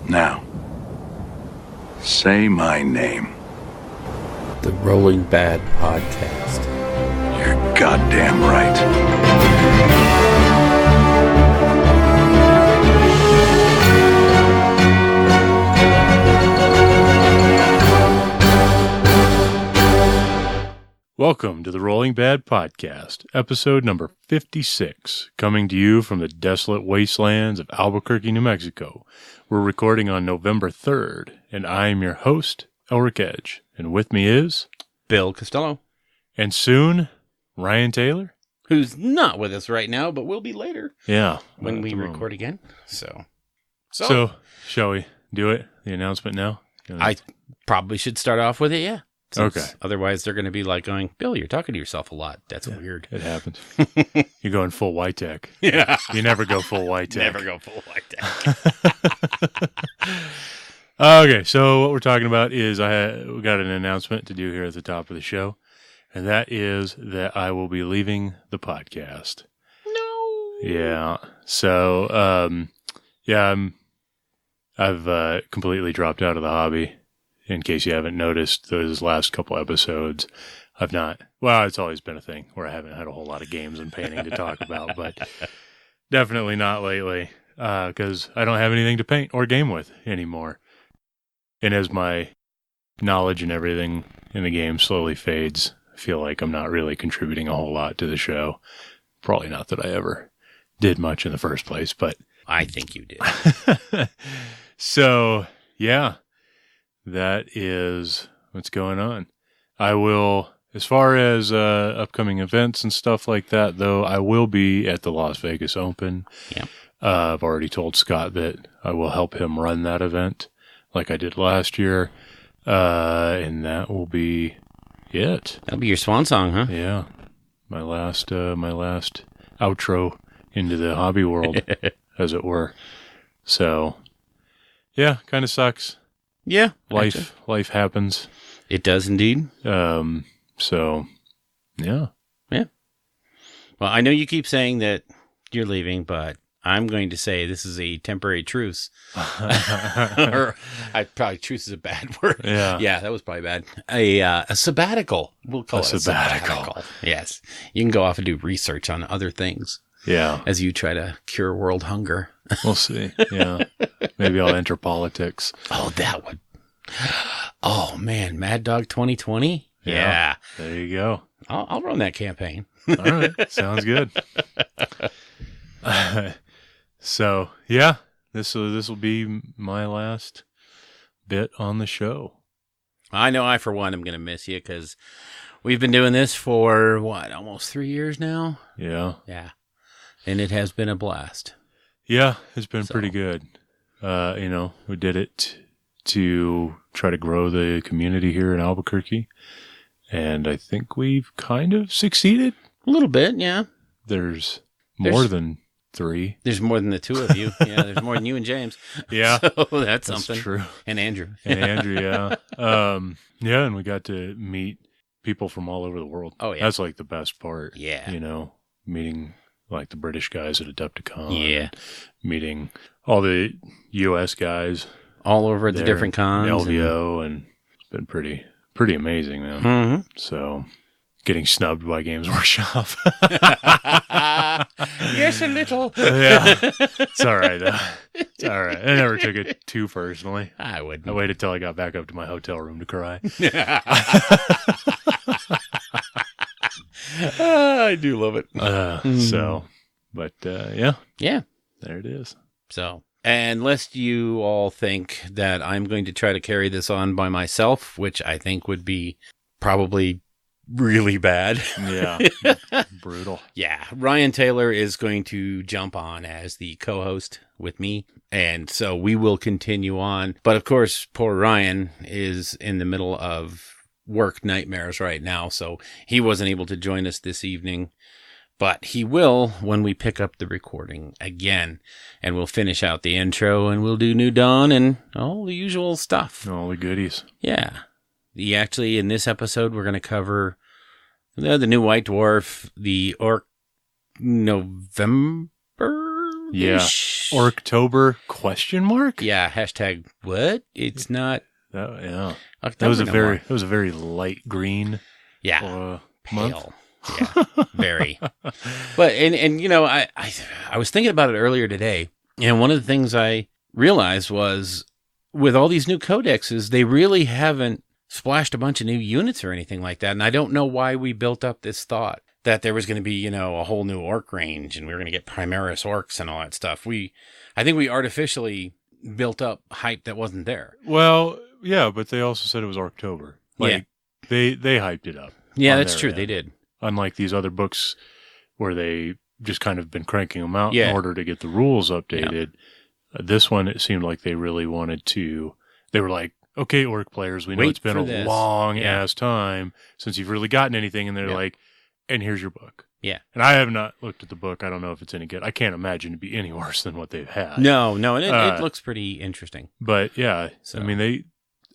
Now, say my name. The Rolling Bad Podcast. You're goddamn right. Welcome to the Rolling Bad Podcast, episode number 56, coming to you from the desolate wastelands of Albuquerque, New Mexico. We're recording on November 3rd, and I'm your host, Elric Edge, and with me is... Bill Costello. And soon, Ryan Taylor. Who's not with us right now, but will be later. Yeah. When we record again. So, shall we do it? The announcement now? I probably should start off with it, yeah. Okay. Otherwise, they're going to be like going, Bill, you're talking to yourself a lot. That's weird. It happens. You're going full white tech. Yeah. You never go full white tech. Never go full white tech. Okay, so what we're talking about is we got an announcement to do here at the top of the show, and that is that I will be leaving the podcast. No. Yeah. So, I've completely dropped out of the hobby. In case you haven't noticed, those last couple episodes, it's always been a thing where I haven't had a whole lot of games and painting to talk about, but definitely not lately, because I don't have anything to paint or game with anymore. And as my knowledge and everything in the game slowly fades, I feel like I'm not really contributing a whole lot to the show. Probably not that I ever did much in the first place, but... I think you did. So, yeah. That is what's going on. I will, as far as upcoming events and stuff like that, though, I will be at the Las Vegas Open. Yeah. I've already told Scott that I will help him run that event like I did last year. And that will be it. That'll be your swan song, huh? Yeah. My last outro into the hobby world, as it were. So, yeah, kind of sucks. Yeah. Life happens. It does indeed. So, yeah. Yeah. Well, I know you keep saying that you're leaving, but I'm going to say this is a temporary truce. Truce is a bad word. Yeah. Yeah, that was probably bad. A sabbatical. We'll call it a sabbatical. Yes. You can go off and do research on other things. Yeah. As you try to cure world hunger. We'll see. Yeah. Maybe I'll enter politics. Oh, that would. Oh, man. Mad Dog 2020? Yeah. There you go. I'll run that campaign. All right. Sounds good. So, yeah. This will be my last bit on the show. I know I, for one, am going to miss you because we've been doing this for, almost 3 years now? Yeah. Yeah. And it has been a blast. Yeah, it's been pretty good. We did it to try to grow the community here in Albuquerque. And I think we've kind of succeeded. A little bit, yeah. There's more than 3. There's more than the 2 of you. Yeah, there's more than you and James. Yeah. So that's something. True. And Andrew. Yeah. Yeah, and we got to meet people from all over the world. Oh, yeah. That's like the best part. Yeah. Meeting like the British guys at Adepticon. Yeah. Meeting all the U.S. guys. All over at the different cons. LVO, and it's been pretty amazing, man. Mm-hmm. So, getting snubbed by Games Workshop. Yes, a little. Yeah. It's all right. It's all right. I never took it too personally. I wouldn't. I waited till I got back up to my hotel room to cry. I do love it. Yeah. Yeah. There it is. So, and lest you all think that I'm going to try to carry this on by myself, which I think would be probably really bad. Yeah. Brutal. Yeah. Ryan Taylor is going to jump on as the co-host with me. And so we will continue on. But of course, poor Ryan is in the middle of work nightmares right now. So he wasn't able to join us this evening. But he will when we pick up the recording again. And we'll finish out the intro and we'll do New Dawn and all the usual stuff. All the goodies. Yeah. Actually, in this episode, we're going to cover the new White Dwarf, the Orc November Yeah. October question mark? Yeah, hashtag what? It's not Yeah. October That was a very light green. Yeah. Month. Pale. Yeah. Very. But and you know, I was thinking about it earlier today, and one of the things I realized was with all these new codexes, they really haven't splashed a bunch of new units or anything like that. And I don't know why we built up this thought that there was going to be, you know, a whole new orc range and we were going to get Primaris orcs and all that stuff. I think we artificially built up hype that wasn't there. Well, yeah, but they also said it was October. Like, they hyped it up. Yeah, that's true. They did. Unlike these other books where they just kind of been cranking them out Yeah. in order to get the rules updated. Yeah. This one, it seemed like they really wanted to. They were like, okay, orc players, we know it's been a long-ass time since you've really gotten anything. And they're like, and here's your book. Yeah. And I have not looked at the book. I don't know if it's any good. I can't imagine it'd be any worse than what they've had. No, and it looks pretty interesting. But yeah, so. I mean,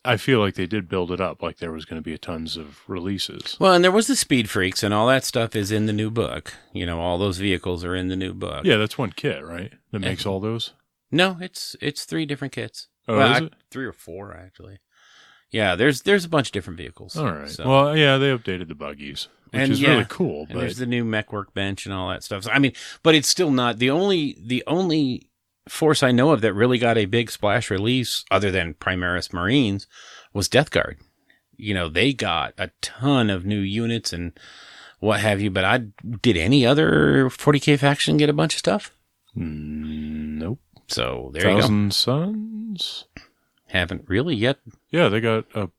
I feel like they did build it up like there was going to be tons of releases. Well, and there was the Speed Freaks and all that stuff is in the new book. You know, all those vehicles are in the new book. Yeah, that's one kit, right? That makes all those? No, it's 3 different kits. Oh, is it? 3 or 4, actually. Yeah, there's a bunch of different vehicles. All right. So. Well, yeah, they updated the buggies, which is really cool. And there's the new mech workbench and all that stuff. So, I mean, but it's still not the only force I know of that really got a big splash release, other than Primaris Marines, was Death Guard. You know, they got a ton of new units and what have you. But did any other 40K faction get a bunch of stuff? Nope. So there you go. Thousand Suns. Haven't really yet. Yeah, they got a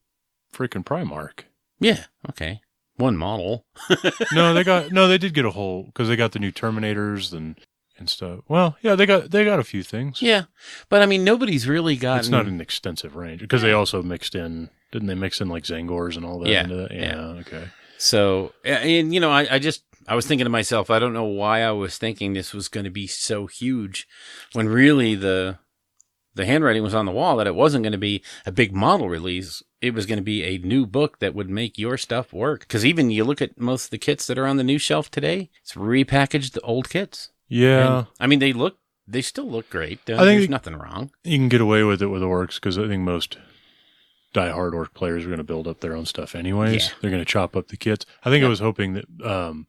freaking Primarch. Yeah, okay. One model. they did get a whole, because they got the new Terminators and stuff. Well, yeah, they got a few things. Yeah, but I mean, nobody's really gotten. It's not an extensive range because they also mixed in. Didn't they mix in like Zangors and all that? Yeah, into that? Yeah. Okay. So, and you know, I was thinking to myself, I don't know why I was thinking this was going to be so huge, when really the handwriting was on the wall that it wasn't going to be a big model release. It was going to be a new book that would make your stuff work. Because even you look at most of the kits that are on the new shelf today, it's repackaged old kits. Yeah. And, I mean, they still look great. I think there's nothing wrong. You can get away with it with orcs because I think most die-hard orc players are going to build up their own stuff anyways. Yeah. They're going to chop up the kits. I think I was hoping that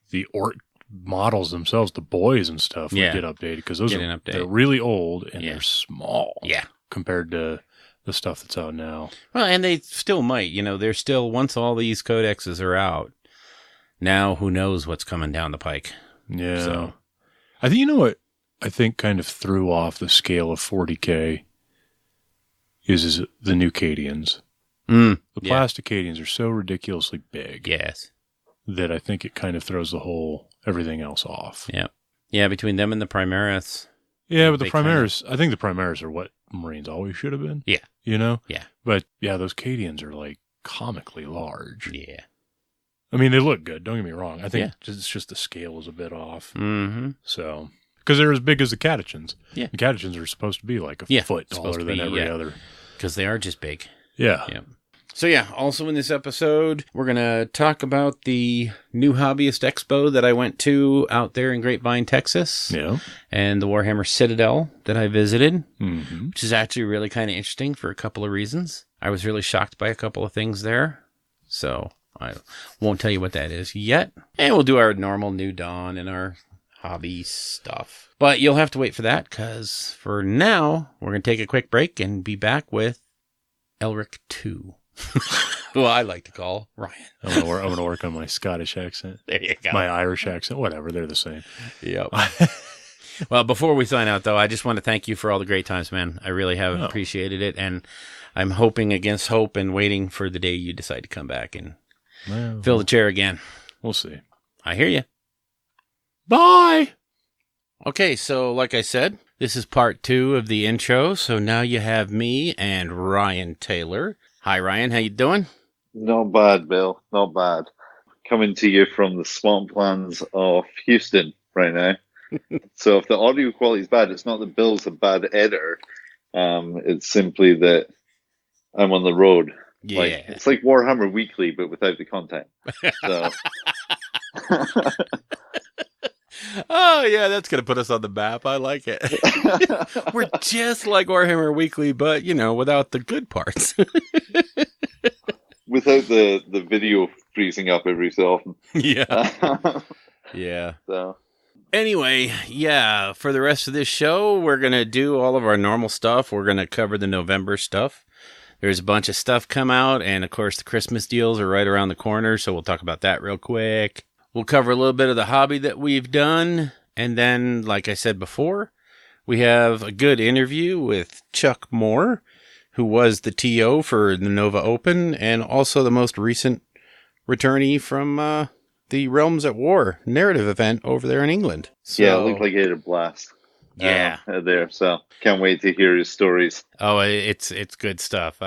the orc models themselves, the boys and stuff, would get updated because they're really old and they're small compared to the stuff that's out now. Well, and they still might. You know, they're still, once all these codexes are out, now who knows what's coming down the pike. Yeah. So. I think, you know what I think kind of threw off the scale of 40K is the new Cadians. The plastic Cadians are so ridiculously big. Yes. That I think it kind of throws everything else off. Yeah. Yeah, between them and the Primaris. Yeah, but the Primaris, I think the Primaris are what Marines always should have been. Yeah. You know? Yeah. But yeah, those Cadians are like comically large. Yeah. I mean, they look good. Don't get me wrong. I think it's just the scale is a bit off. Mm-hmm. So, because they're as big as the Catechins. Yeah. The Catechins are supposed to be like a foot taller than every other. Because they are just big. Yeah. Yeah. So yeah, also in this episode, we're going to talk about the new Hobbyist Expo that I went to out there in Grapevine, Texas. Yeah. And the Warhammer Citadel that I visited, mm-hmm. which is actually really kind of interesting for a couple of reasons. I was really shocked by a couple of things there. So I won't tell you what that is yet. And we'll do our normal New Dawn and our hobby stuff. But you'll have to wait for that, because for now, we're going to take a quick break and be back with Elric 2. Who I like to call Ryan. I'm going to work on my Scottish accent. There you go. My Irish accent. Whatever. They're the same. Yep. Well, before we sign out, though, I just want to thank you for all the great times, man. I really have appreciated it. And I'm hoping against hope and waiting for the day you decide to come back and fill the chair again. We'll see. I hear you. Bye. Okay, so like I said, this is part 2 of the intro. So now you have me and Ryan Taylor. Hi, Ryan. How you doing? Not bad, Bill. Not bad. Coming to you from the swamplands of Houston right now. So if the audio quality is bad, it's not that Bill's a bad editor. It's simply that I'm on the road. Yeah. It's like Warhammer Weekly, but without the content. So. Oh, yeah, that's going to put us on the map. I like it. We're just like Warhammer Weekly, but, without the good parts. Without the video freezing up every so often. Yeah. Yeah. So. Anyway, yeah, for the rest of this show, we're going to do all of our normal stuff. We're going to cover the November stuff. There's a bunch of stuff come out, and, of course, the Christmas deals are right around the corner, so we'll talk about that real quick. We'll cover a little bit of the hobby that we've done, and then, like I said before, we have a good interview with Chuck Moore, who was the TO for the Nova Open, and also the most recent returnee from the Realms at War narrative event over there in England. So, yeah, it looked like he had a blast. Yeah. There, so can't wait to hear his stories. Oh, it's good stuff.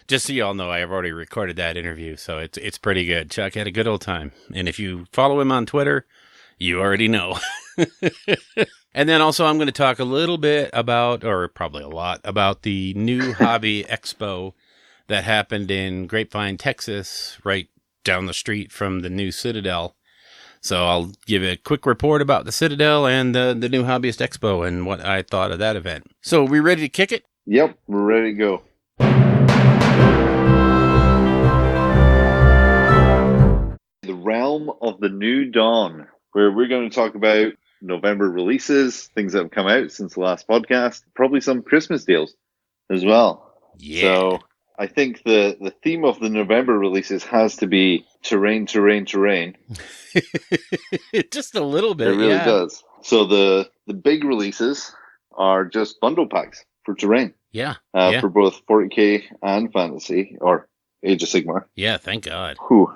Just so you all know, I have already recorded that interview, so it's pretty good. Chuck had a good old time. And if you follow him on Twitter, you already know. And then also I'm going to talk a little bit about, or probably a lot, about the new Hobby Expo that happened in Grapevine, Texas, right down the street from the new Citadel. So I'll give a quick report about the Citadel and the new Hobbyist Expo and what I thought of that event. So are we ready to kick it? Yep, we're ready to go. The Realm of the New Dawn, where we're going to talk about November releases, things that have come out since the last podcast, probably some Christmas deals as well. Yeah. So I think the theme of the November releases has to be terrain. Just a little bit, It really does. So the big releases are just bundle packs for terrain. Yeah. For both 40k and fantasy, or Age of Sigmar. Yeah, thank God. Whew,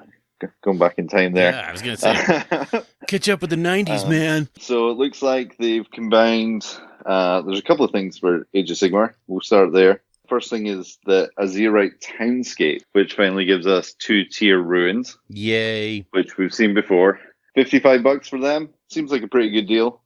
going back in time there. Yeah, I was going to say, catch up with the 90s, man. So it looks like they've combined, there's a couple of things for Age of Sigmar. We'll start there. First thing is the Azerite Townscape, which finally gives us 2-tier ruins. Yay. Which we've seen before. $55 for them. Seems like a pretty good deal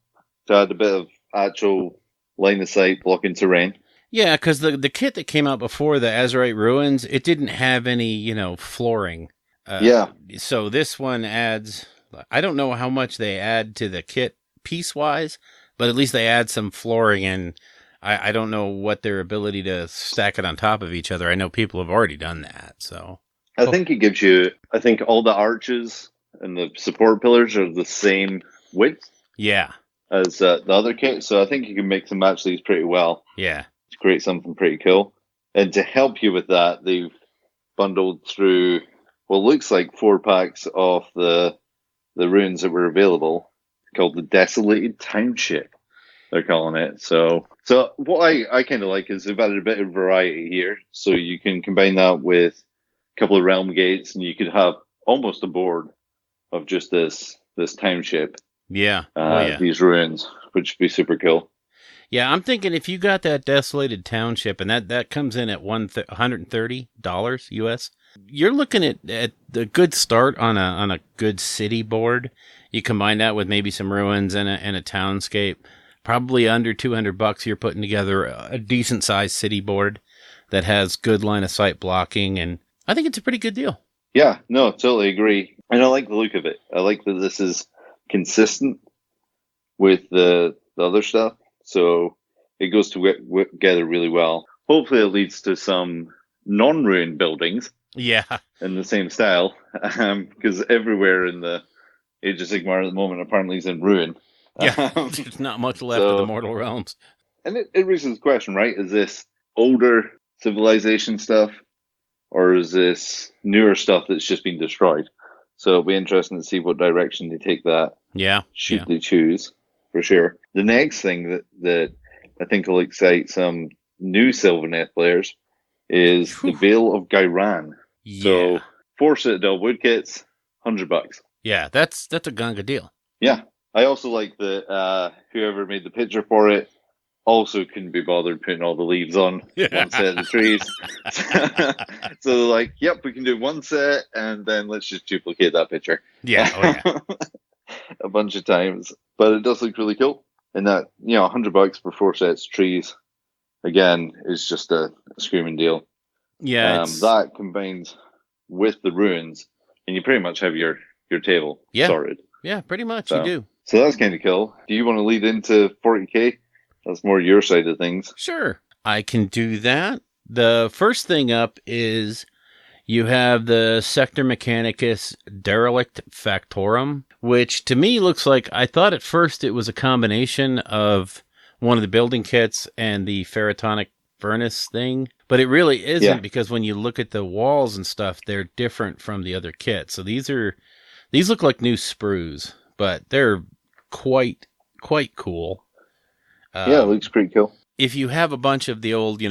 to add a bit of actual line of sight blocking terrain. Yeah, because the kit that came out before the Azerite Ruins, it didn't have any, flooring. Yeah. So this one adds, I don't know how much they add to the kit piece-wise, but at least they add some flooring, and I don't know what their ability to stack it on top of each other. I know people have already done that, so. I think it gives you, all the arches and the support pillars are the same width. Yeah. As the other kit, so I think you can mix and match these pretty well. Yeah. To create something pretty cool. And to help you with that, they've bundled through what looks like 4 packs of the ruins that were available, called the Desolated Township, they're calling it. So what I kind of like is they've added a bit of variety here, so you can combine that with a couple of realm gates, and you could have almost a board of just this township. Yeah. These ruins, which would be super cool. Yeah, I'm thinking if you got that Desolated Township, and that comes in at $130 US, you're looking at the good start on a good city board. You combine that with maybe some ruins and a townscape. Probably under $200, you're putting together a decent sized city board that has good line of sight blocking, and I think it's a pretty good deal. Yeah, no, totally agree. And I like the look of it. I like that this is consistent with the other stuff, so it goes together really well. Hopefully it leads to some non-ruined buildings. Yeah. In the same style, because everywhere in the Age of Sigmar at the moment apparently is in ruin. Yeah, there's not much left of the Mortal Realms. And it raises the question, right? Is this older civilization stuff, or is this newer stuff that's just been destroyed? So it'll be interesting to see what direction they take that. Yeah. Should they choose, for sure. The next thing that I think will excite some new Sylvaneth players is the Veil of Gairan. Yeah. So 4 Citadel woodkits, $100. Yeah, that's a gunga deal. Yeah. I also like that whoever made the picture for it also couldn't be bothered putting all the leaves on one set of the trees. So they're like, yep, we can do one set, and then let's just duplicate that picture. Yeah, a bunch of times. But it does look really cool. And that, $100 for 4 sets of trees, again, is just a screaming deal. Yeah. That combines with the ruins, and you pretty much have your table sorted. Yeah, pretty much, you do. So that's kind of cool. Do you want to lead into 40K? That's more your side of things. Sure, I can do that. The first thing up is you have the Sector Mechanicus Derelict Factorum, which to me looks like, I thought at first it was a combination of one of the building kits and the Ferrotonic Furnace thing, but it really isn't, because when you look at the walls and stuff, they're different from the other kits. So these look like new sprues, but they're quite cool. Yeah, it looks pretty cool. If you have a bunch of the old,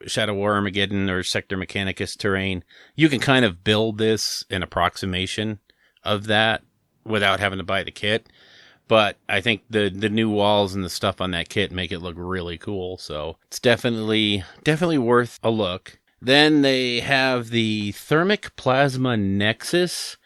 Shadow War Armageddon or Sector Mechanicus terrain, you can kind of build this in approximation of that without having to buy the kit. But I think the new walls and the stuff on that kit make it look really cool. So it's definitely worth a look. Then they have the Thermic Plasma Nexus,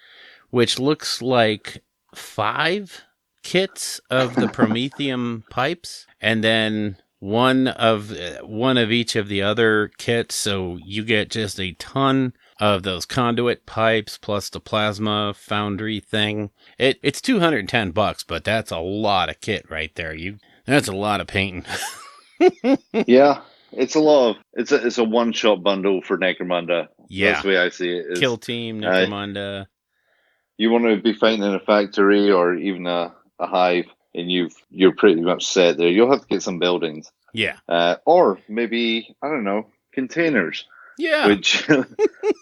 which looks like 5 kits of the Promethium pipes, and then one of each of the other kits. So you get just a ton of those conduit pipes plus the plasma foundry thing. It's $210, but that's a lot of kit right there. That's a lot of painting. Yeah, it's a lot of it's a one-shot bundle for Necromunda. Yeah, that's the way I see it. Kill Team Necromunda. You want to be fighting in a factory or even a hive, and you're pretty much set there. You'll have to get some buildings. Yeah. Or maybe, I don't know, containers. Yeah. Which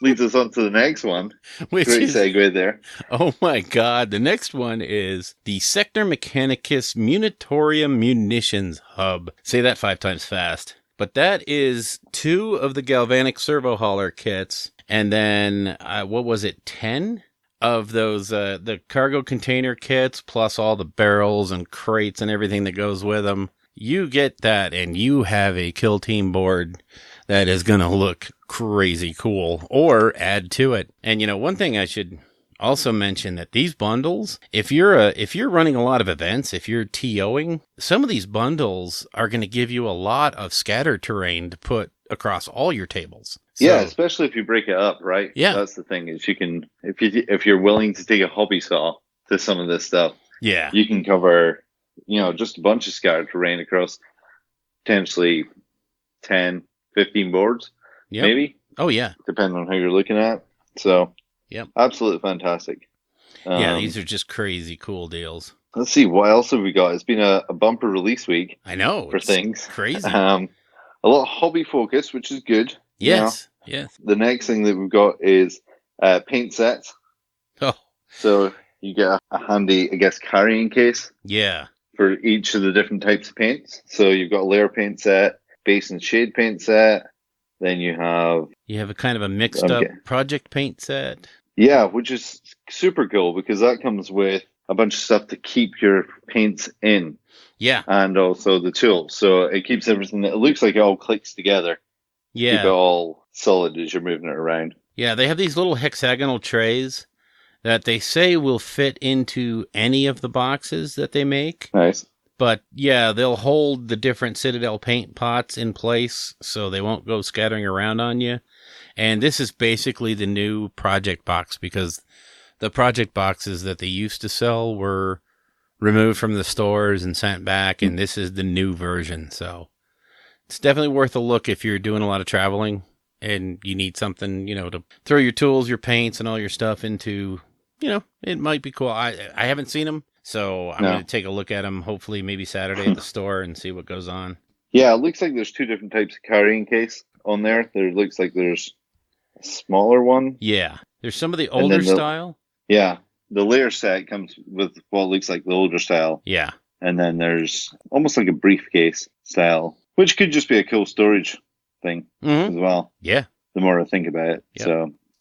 leads us on to the next one. Great segue there. Oh my God. The next one is the Sector Mechanicus Munitorium Munitions Hub. Say that 5 times fast. But that is 2 of the Galvanic Servo Hauler kits. And then, 10? Of those, the cargo container kits, plus all the barrels and crates and everything that goes with them. You get that, and you have a Kill Team board that is going to look crazy cool, or add to it. And, one thing I should also mention, that these bundles, if you're running a lot of events, if you're TOing, some of these bundles are going to give you a lot of scatter terrain to put across all your tables. So, yeah, especially if you break it up, right? Yeah, that's the thing, is you can, if you're willing to take a hobby saw to some of this stuff, yeah, you can cover, just a bunch of scattered terrain across potentially 10, 15 boards, maybe. Oh yeah, depending on how you're looking at. So, yep, absolutely fantastic. Yeah, these are just crazy cool deals. Let's see, what else have we got? It's been a bumper release week. I know, for things crazy. A lot of hobby focus, which is good. Yes, yes. The next thing that we've got is paint sets. Oh, so you get a handy, I guess, carrying case. Yeah. For each of the different types of paints. So you've got a layer paint set, base and shade paint set. Then you have a kind of a mixed up project paint set. Yeah, which is super cool because that comes with a bunch of stuff to keep your paints in. Yeah. And also the tools. So it keeps everything, it looks like it all clicks together. Yeah. Keep it all solid as you're moving it around. Yeah, they have these little hexagonal trays that they say will fit into any of the boxes that they make. Nice. But yeah, they'll hold the different Citadel paint pots in place so they won't go scattering around on you. And this is basically the new project box because the project boxes that they used to sell were removed from the stores and sent back, and this is the new version. So it's definitely worth a look if you're doing a lot of traveling and you need something, to throw your tools, your paints, and all your stuff into. It might be cool. I haven't seen them, so I'm going to take a look at them, hopefully maybe Saturday at the store and see what goes on. Yeah, it looks like there's 2 different types of carrying case on there. There looks like there's a smaller one. Yeah, there's some of the older style. Yeah, the layer set comes with what looks like the older style. Yeah. And then there's almost like a briefcase style, which could just be a cool storage thing as well. Yeah. The more I think about it. Yep.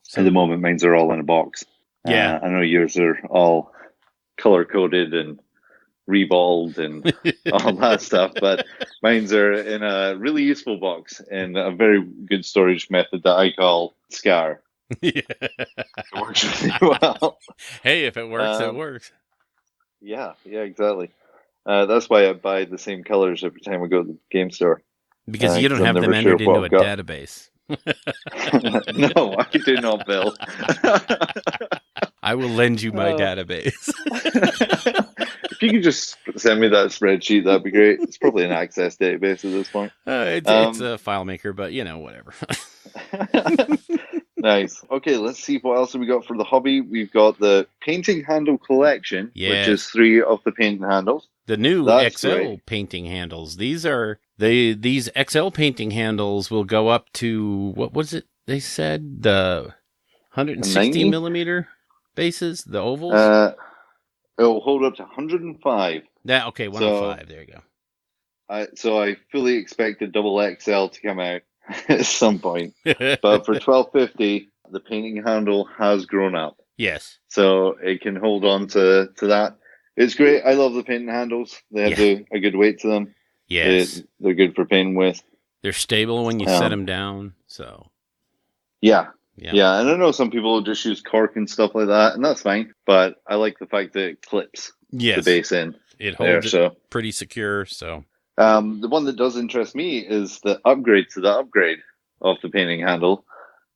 So at the moment, mine are all in a box. Yeah. I know yours are all color-coded and reballed and all that stuff, but mine are in a really useful box and a very good storage method that I call SCAR. Yeah. It works really well. Hey, if it works, it works. Yeah, exactly. That's why I buy the same colors every time I go to the game store. Because you don't have them entered into a database. No, I do not, Bill. I will lend you my database. If you could just send me that spreadsheet, that'd be great. It's probably an Access database at this point. It's a file maker, but whatever. Nice. Okay, let's see what else have we got for the hobby. We've got the painting handle collection, which is 3 of the painting handles. The new That's XL great. painting handles. These XL painting handles will go up to, what was it they said? The 160 90? millimeter bases, the ovals? It'll hold up to 105. 105. There you go. So I fully expect a double XL to come out at some point. But for $12.50, the painting handle has grown up. Yes. So it can hold on to that. It's great. I love the painting handles. They have a good weight to them. Yes. They're good for painting with. They're stable when you set them down. So. Yeah. And I know some people will just use cork and stuff like that, and that's fine. But I like the fact that it clips the base in. It holds it pretty secure. So. The one that does interest me is the upgrade to the upgrade of the painting handle,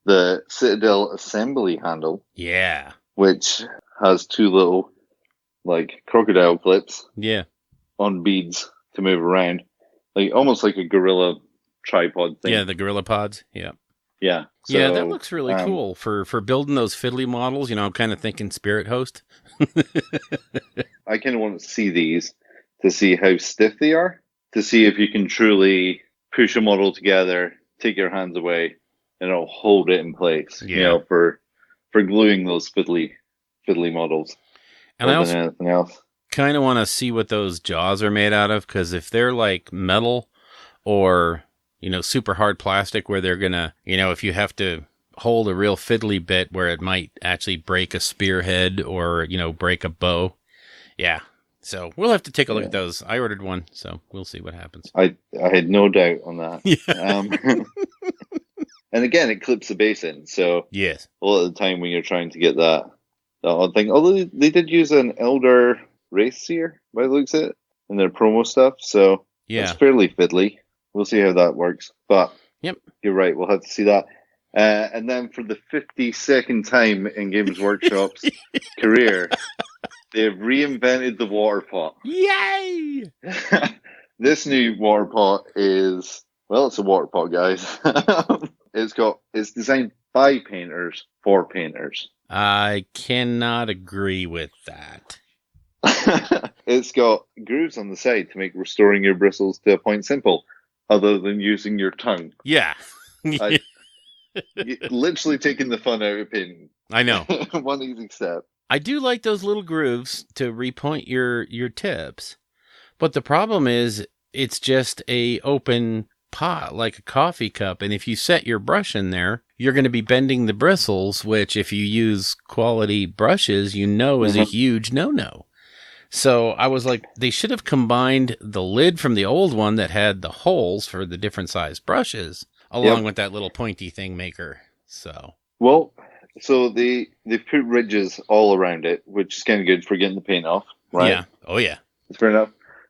the Citadel assembly handle. Yeah. Which has 2 little, crocodile clips. Yeah. On beads to move around. Almost like a gorilla tripod thing. Yeah, the gorilla pods. Yeah. Yeah. So, yeah, that looks really cool for building those fiddly models. I'm kind of thinking Spirit Host. I kind of want to see these to see how stiff they are, to see if you can truly push a model together, take your hands away, and it'll hold it in place. Yeah. For gluing those fiddly models. And I also anything else. Kind of want to see what those jaws are made out of, because if they're like metal or super hard plastic, where they're gonna, if you have to hold a real fiddly bit where it might actually break a spearhead or break a bow. Yeah. So we'll have to take a look at those. I ordered one, so we'll see what happens. I had no doubt on that. Yeah. And again, it clips the base in, so yes, a lot of the time when you're trying to get that odd thing, although they did use an Elder Race Seer by the looks of it in their promo stuff, so it's fairly fiddly. We'll see how that works, but you're right, we'll have to see that. And then for the 52nd time in Games Workshop's career, they've reinvented the water pot. Yay! This new water pot is, it's a water pot, guys. It's designed by painters for painters. I cannot agree with that. It's got grooves on the side to make restoring your bristles to a point simple, other than using your tongue. Yeah. Literally taking the fun out of painting. I know. One easy step. I do like those little grooves to repoint your tips, but the problem is it's just a open pot, like a coffee cup, and if you set your brush in there, you're going to be bending the bristles, which if you use quality brushes, is a huge no-no. So I was like, they should have combined the lid from the old one that had the holes for the different size brushes, along with that little pointy thing maker. So they put ridges all around it, which is kind of good for getting the paint off, right? Yeah. Oh yeah. That's fair enough.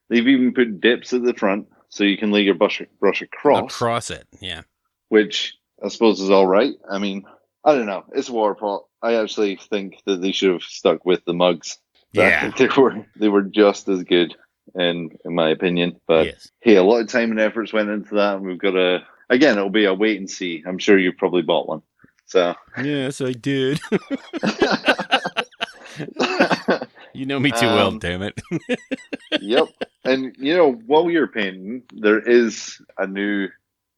They've even put dips at the front, so you can lay your brush across. Across it, yeah. Which I suppose is all right. I mean, I don't know. It's a water pot. I actually think that they should have stuck with the mugs. Yeah. They were just as good, in my opinion. But hey, a lot of time and efforts went into that, and we've got again, it'll be a wait and see. I'm sure you've probably bought one. So yes, I did. You know me too well, damn it. Yep. And, while you're painting, there is a new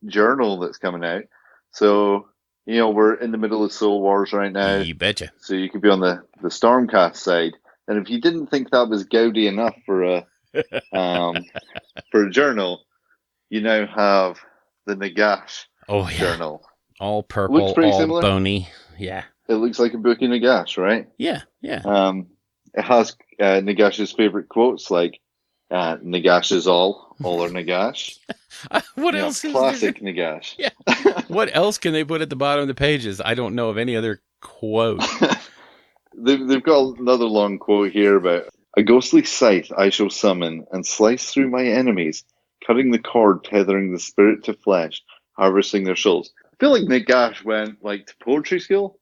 journal that's coming out. So, we're in the middle of Soul Wars right now. You betcha. So you could be on the Stormcast side. And if you didn't think that was gaudy enough for a journal, you now have the Nagash journal. All purple, all similar. Bony. Yeah. It looks like a book in Nagash, right? Yeah, yeah. It has Nagash's favorite quotes, like Nagash is all are Nagash. What else is classic Nagash? Yeah. What else can they put at the bottom of the pages? I don't know of any other quote. They've got another long quote here about a ghostly scythe I shall summon and slice through my enemies, cutting the cord tethering the spirit to flesh, harvesting their souls. I feel like Nagash went to poetry school,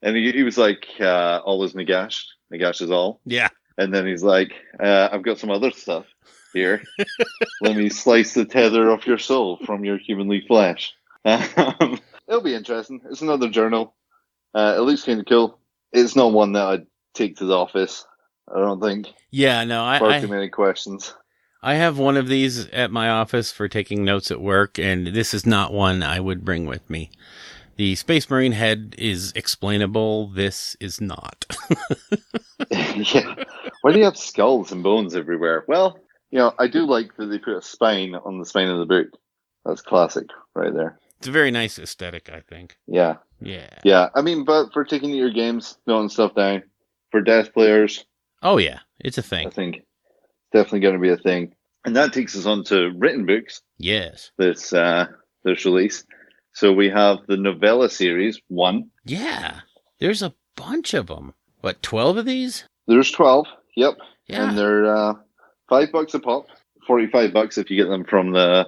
and he was like, all is Nagash. Nagash is all. Yeah. And then he's like, I've got some other stuff here. Let me slice the tether of your soul from your humanly flesh. It'll be interesting. It's another journal. It looks kind of cool. It's not one that I'd take to the office, I don't think. Yeah, no, Far too many questions. I have one of these at my office for taking notes at work, and this is not one I would bring with me. The Space Marine head is explainable. This is not. Yeah. Why do you have skulls and bones everywhere? Well, I do like that they put a spine on the spine of the book. That's classic right there. It's a very nice aesthetic, I think. Yeah. Yeah. Yeah. I mean, but for taking your games, noting stuff down, for death players. Oh, yeah. It's a thing. I think it's definitely going to be a thing. And that takes us on to written books. Yes. This release. So we have the novella series, 1. Yeah. There's a bunch of them. What, 12 of these? There's 12. Yep. Yeah. And they're $5 a pop. $45 if you get them from the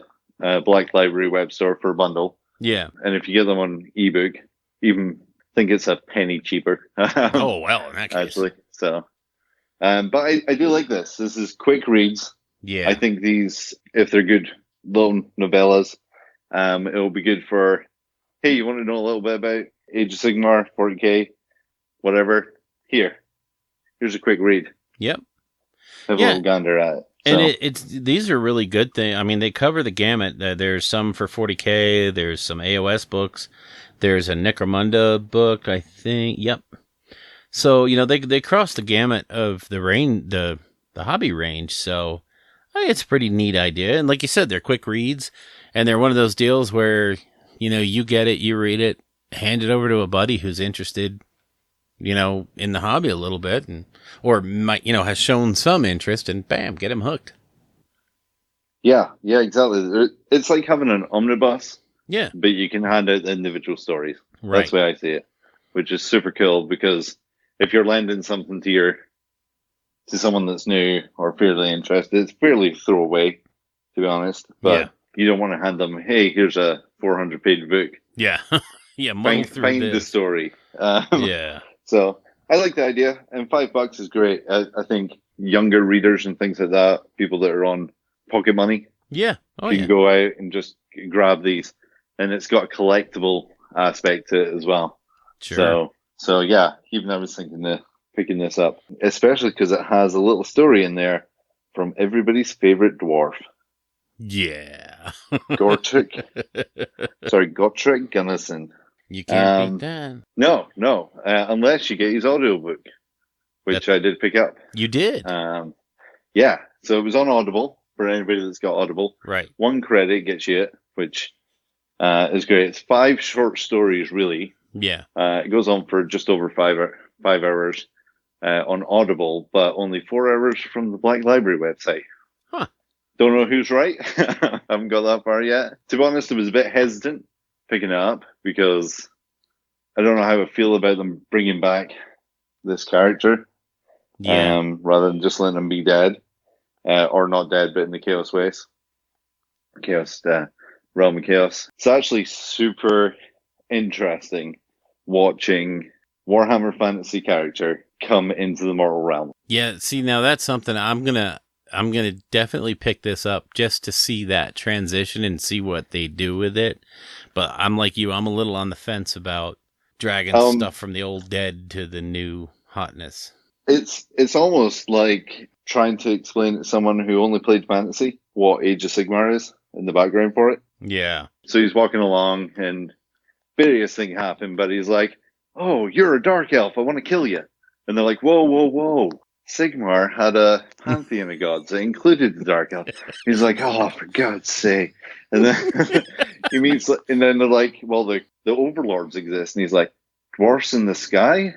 Black Library web store for a bundle. Yeah. And if you get them on ebook, even think it's a penny cheaper. Oh, well, in that case. Actually. So, but I do like this. This is quick reads. Yeah. I think these, if they're good little novellas, it will be good for, hey, you want to know a little bit about Age of Sigmar, 40k, whatever? Here's a quick read. Yep. Have a little gander at it. So. And these are really good things. I mean, they cover the gamut. There's some for 40k. There's some AOS books. There's a Necromunda book, I think. Yep. So they cross the gamut of the range, the hobby range. So I think it's a pretty neat idea. And like you said, they're quick reads, and they're one of those deals where you get it, you read it, hand it over to a buddy who's interested, in the hobby a little bit, or might, has shown some interest, and bam, get him hooked. Yeah, exactly. It's like having an omnibus. Yeah. But you can hand out the individual stories. Right. That's the way I see it, which is super cool, because if you're lending something to someone that's new or fairly interested, it's fairly throwaway, to be honest. But you don't want to hand them, hey, here's a 400-page book. Yeah. Yeah, find the story. Yeah. So I like the idea, and $5 is great. I think younger readers and things like that, people that are on pocket money, you can go out and just grab these, and it's got a collectible aspect to it as well. Sure. So yeah, even I was thinking of picking this up, especially because it has a little story in there from everybody's favorite dwarf. Yeah. Gotrek Gunnison. You can't beat that. No, unless you get his audiobook, which I did pick up. You did? Yeah, so it was on Audible, for anybody that's got Audible. Right. 1 credit gets you it, which is great. It's 5 short stories, really. Yeah. It goes on for just over 5 hours on Audible, but only 4 hours from the Black Library website. Huh. Don't know who's right. Haven't got that far yet. To be honest, I was a bit hesitant picking it up, because I don't know how I feel about them bringing back this character. Yeah. Rather than just letting him be dead, or not dead, but in the Chaos ways. Chaos, realm of Chaos. It's actually super interesting watching Warhammer fantasy character come into the mortal realm. Yeah, see, now that's something I'm gonna definitely pick this up just to see that transition and see what they do with it. But I'm like you, I'm a little on the fence about dragging stuff from the old dead to the new hotness. It's almost like trying to explain to someone who only played fantasy what Age of Sigmar is in the background for it. Yeah. So he's walking along and various things happen, but he's like, oh, you're a dark elf, I want to kill you. And they're like, whoa. Sigmar had a pantheon of gods that included the dark elf. He's like, oh, for God's sake. And then he meets, and then they're like, well, the overlords exist. And he's like, dwarfs in the sky?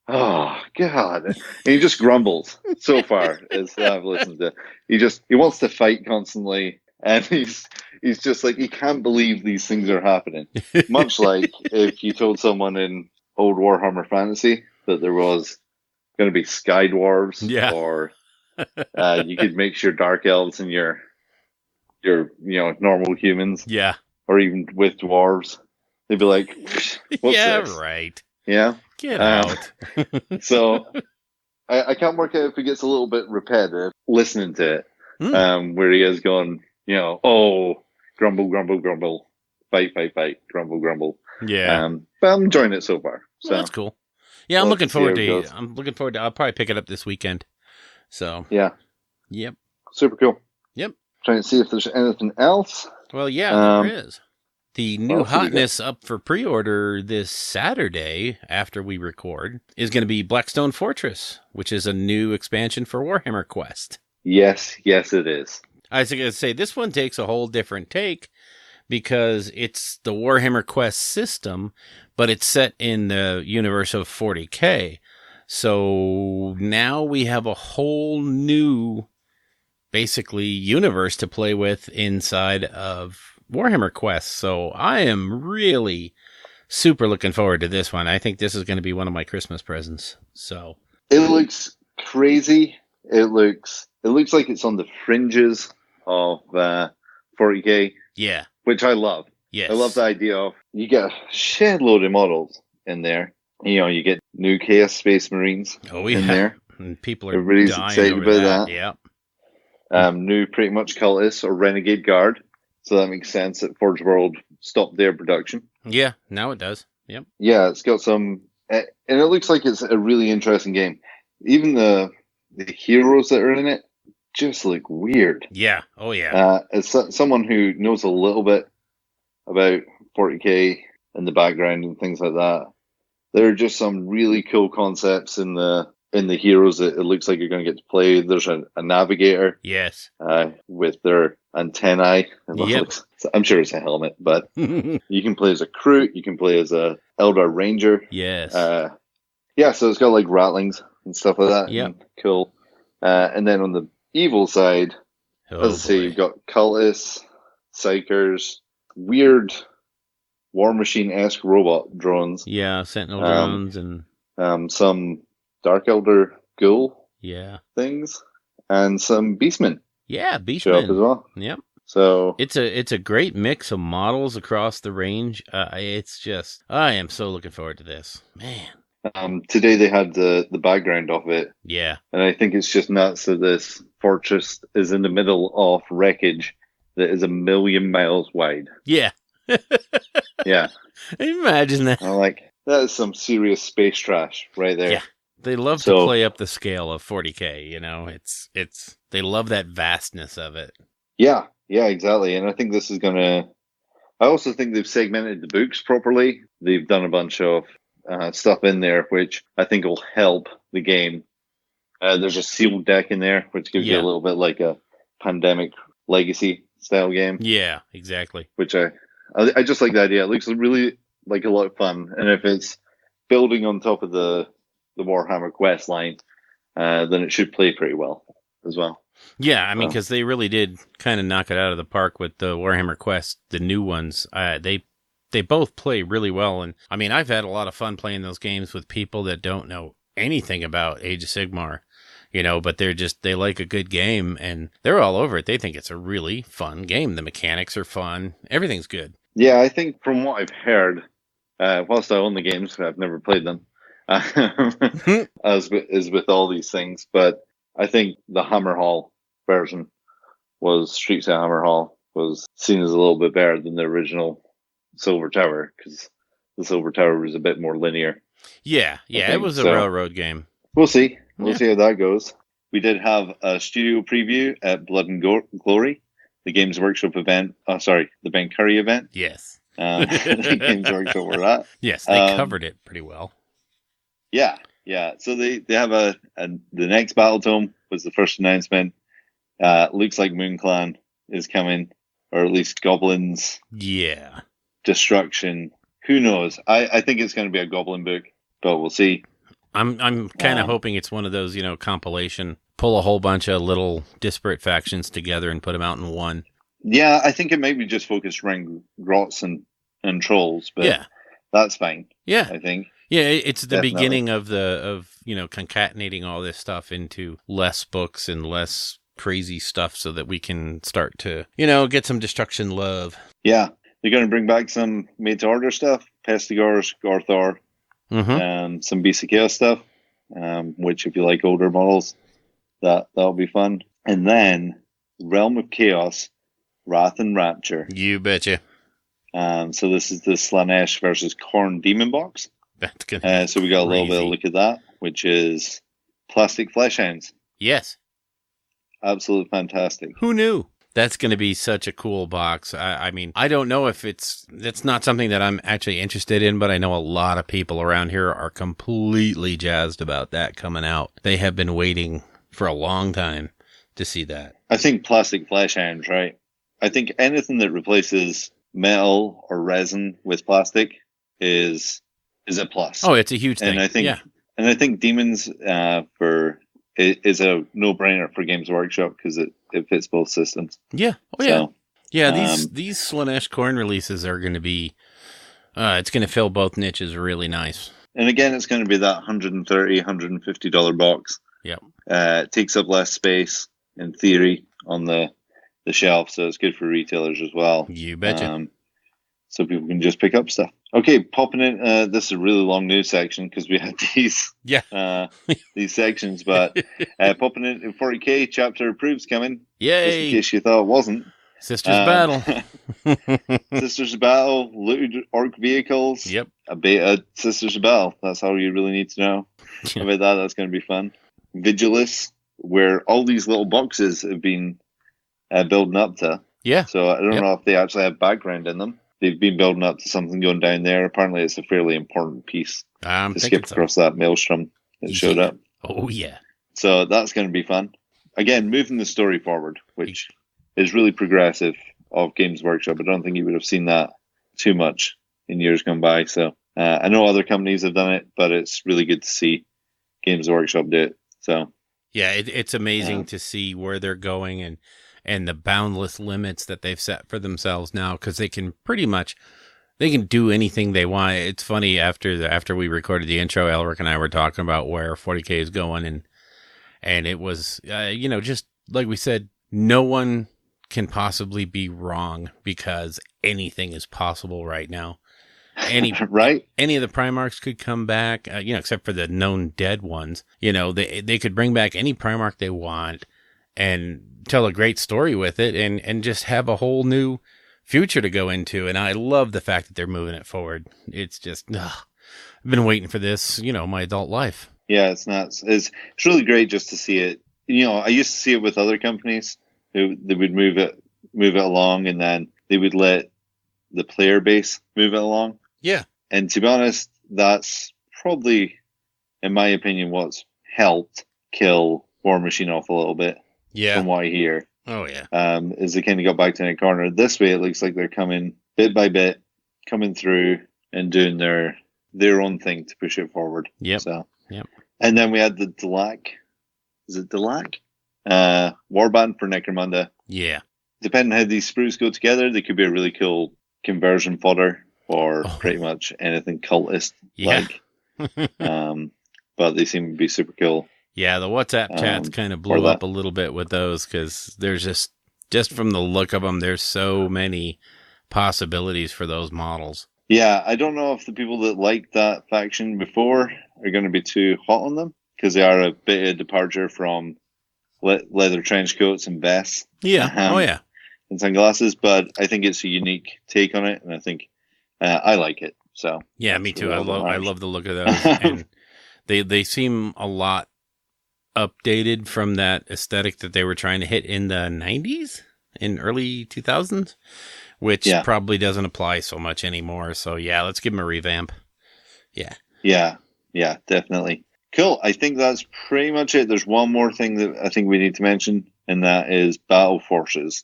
Oh, God. And he just grumbles so far as I've listened to. He wants to fight constantly. And he's just like, he can't believe these things are happening. Much like if you told someone in old Warhammer Fantasy that there was going to be sky dwarves, or you could mix your dark elves and your normal humans, or even with dwarves. They'd be like, what's this? Right. Yeah, get out. So I can't work out if it gets a little bit repetitive listening to it, Hmm. where he is going, oh, grumble, grumble, grumble, fight, fight, fight, grumble, grumble. Yeah. But I'm enjoying it so far. Well, So that's cool. Yeah, I'm we'll have looking to see how forward it to. goes. I'm looking forward to. I'll probably pick it up this weekend. So. Yeah, Yep. super cool. Yep. Trying to see if there's anything else. Well, yeah, there is. The new else have we got? hotness up for pre-order this Saturday after we record is going to be Blackstone Fortress, which is a new expansion for Warhammer Quest. Yes, it is. I was going to say this one takes a whole different take because it's the Warhammer Quest system, but it's set in the universe of 40K. So now we have a whole new, basically, universe to play with inside of Warhammer Quest. So I am really super looking forward to this one. I think this is going to be one of my Christmas presents. So It looks crazy. It looks like it's on the fringes of 40K, yeah, which I love. yes, I love the idea of you get a shed load of models in there. You get new Chaos Space Marines Oh yeah, in there. and people are Everybody's dying excited over about that. that. Yeah, New pretty much Cultists or Renegade Guard. So that makes sense that Forge World stopped their production. yeah. Now it does. Yep. Yeah, it's got some, and it looks like it's a really interesting game. Even the heroes that are in it just look weird. Yeah. Oh yeah. As someone who knows a little bit about 40K and the background and things like that, there are just some really cool concepts in the heroes that it looks like you're going to get to play. There's a navigator Yes. with their antennae. Yep. I'm sure it's a helmet, but you can play as a crew. You can play as a Eldar Ranger. Yes. Yeah, so it's got like rattlings and stuff like that. Yep. And cool. And then on the evil side, Oh, as I say, boy. you've got cultists, psychers, weird War Machine-esque robot drones, Yeah, Sentinel Um, drones and some Dark Elder ghoul yeah. things, and some Beastmen Yeah, show up as Beastmen. well. Yep. So It's a great mix of models across the range. It's just I am so looking forward to this. Man. today they had the background of it, Yeah. and I think it's just nuts that this fortress is in the middle of wreckage that is 1,000,000 miles wide. Yeah. Yeah, Imagine that. I'm like, that is some serious space trash right there. Yeah. They love to So- play up the scale of 40K, It's they love that vastness of it. Yeah, exactly. And I think this is I also think they've segmented the books properly. They've done a bunch of stuff in there, which I think will help the game. There's a sealed deck in there, which gives you Yeah. a little bit like a Pandemic Legacy style game, Yeah, exactly. which I just like the idea. It looks really like a lot of fun. And if it's building on top of the Warhammer Quest line, then it should play pretty well as well. Yeah, I mean, Oh. because they really did kind of knock it out of the park with the Warhammer Quest, the new ones. They both play really well, and I mean, I've had a lot of fun playing those games with people that don't know anything about Age of Sigmar, but they like a good game, and they're all over it. They think it's a really fun game. The mechanics are fun. Everything's good. Yeah, I think from what I've heard, whilst I own the games, I've never played them, as with all these things. But I think the Hammerhall version Streets of Hammerhall was seen as a little bit better than the original Silver Tower, because the Silver Tower was a bit more linear. Yeah, I it think was a so. railroad game. We'll see. We'll Yeah. see how that goes. We did have a studio preview at Blood and Glory, the Games Workshop event. The Ben Curry event. Yes. The Games Workshop were at. Yes, they Um, covered it pretty well. Yeah. So they have the next Battle Tome was the first announcement. Looks like Moon Clan is coming, or at least Goblins Yeah. Destruction. Who knows? I think it's going to be a Goblin book, but we'll see. I'm kind of Um, hoping it's one of those, compilation, pull a whole bunch of little disparate factions together and put them out in one. Yeah, I think it might be just focused around grots and trolls, but Yeah. that's fine. Yeah. I think. Yeah, it's the Definitely. beginning of concatenating all this stuff into less books and less crazy stuff so that we can start to, get some destruction love. Yeah, they're going to bring back some made to order stuff, Pestigors, Gorthor, Mm-hmm. and some Beast of Chaos stuff. which if you like older models, that'll be fun. And then Realm of Chaos, Wrath and Rapture. You betcha. So this is the Slanesh versus Khorne Demon box. That's gonna so we got a little bit of crazy. a look at that, which is plastic flesh hounds. Yes. Absolutely fantastic. Who knew? That's going to be such a cool box. I mean, I don't know if it's not something that I'm actually interested in, but I know a lot of people around here are completely jazzed about that coming out. They have been waiting for a long time to see that. I think plastic flesh hounds, right? I think anything that replaces metal or resin with plastic is a plus. Oh, it's a huge thing. And I think demons is a no-brainer for Games Workshop because it fits both systems. Yeah. Oh, yeah. So, yeah, these Slanesh Khorne releases are going to be, it's going to fill both niches really nice. And again, it's going to be that $130, $150 box. Yep. It takes up less space, in theory, on the shelf, so it's good for retailers as well. You betcha. So people can just pick up stuff. Okay, popping in. This is a really long news section because we had these these sections, but popping in 40K chapter approved's coming. Yay! Just in case you thought it wasn't. Sisters Battle. Sisters Battle, looted orc vehicles. Yep. A beta Sisters Battle. That's all you really need to know about that. That's going to be fun. Vigilus, where all these little boxes have been building up to. Yeah. So I don't know if they actually have background in them. They've been building up to something going down there. Apparently, it's a fairly important piece to skip across that maelstrom that showed up. Oh, yeah. So that's going to be fun. Again, moving the story forward, which is really progressive of Games Workshop. I don't think you would have seen that too much in years gone by. So I know other companies have done it, but it's really good to see Games Workshop do it. So yeah, it's amazing to see where they're going and the boundless limits that they've set for themselves now, because they can do anything they want. It's funny, after we recorded the intro, Elric and I were talking about where 40K is going, and it was, just like we said, no one can possibly be wrong because anything is possible right now. Right? Any of the Primarchs could come back, except for the known dead ones. They could bring back any Primarch they want and tell a great story with it and just have a whole new future to go into. And I love the fact that they're moving it forward. It's just, I've been waiting for this, my adult life. Yeah, it's nuts. It's really great just to see it. I used to see it with other companies who they would move it along, and then they would let the player base move it along. Yeah. And to be honest, that's probably, in my opinion, what's helped kill War Machine off a little bit. Yeah. From what I hear. Oh, yeah. Is they kind of got back to the corner. This way, it looks like they're coming bit by bit, coming through and doing their own thing to push it forward. Yep. So, yep. And then we had the Delac. Is it Delac? Warband for Necromunda. Yeah. Depending on how these sprues go together, they could be a really cool conversion fodder for pretty much anything cultist like. But they seem to be super cool. Yeah, the WhatsApp chats kind of blew up a little bit with those because there's just from the look of them, there's so many possibilities for those models. Yeah, I don't know if the people that liked that faction before are going to be too hot on them because they are a bit of departure from leather trench coats and vests. Yeah, and sunglasses. But I think it's a unique take on it, and I think I like it. So yeah, me too. I love the look of those, and they seem a lot updated from that aesthetic that they were trying to hit in the 90s and early 2000s, which probably doesn't apply so much anymore. So yeah, let's give them a revamp. Yeah, definitely. Cool. I think that's pretty much it. There's one more thing that I think we need to mention, and that is battle forces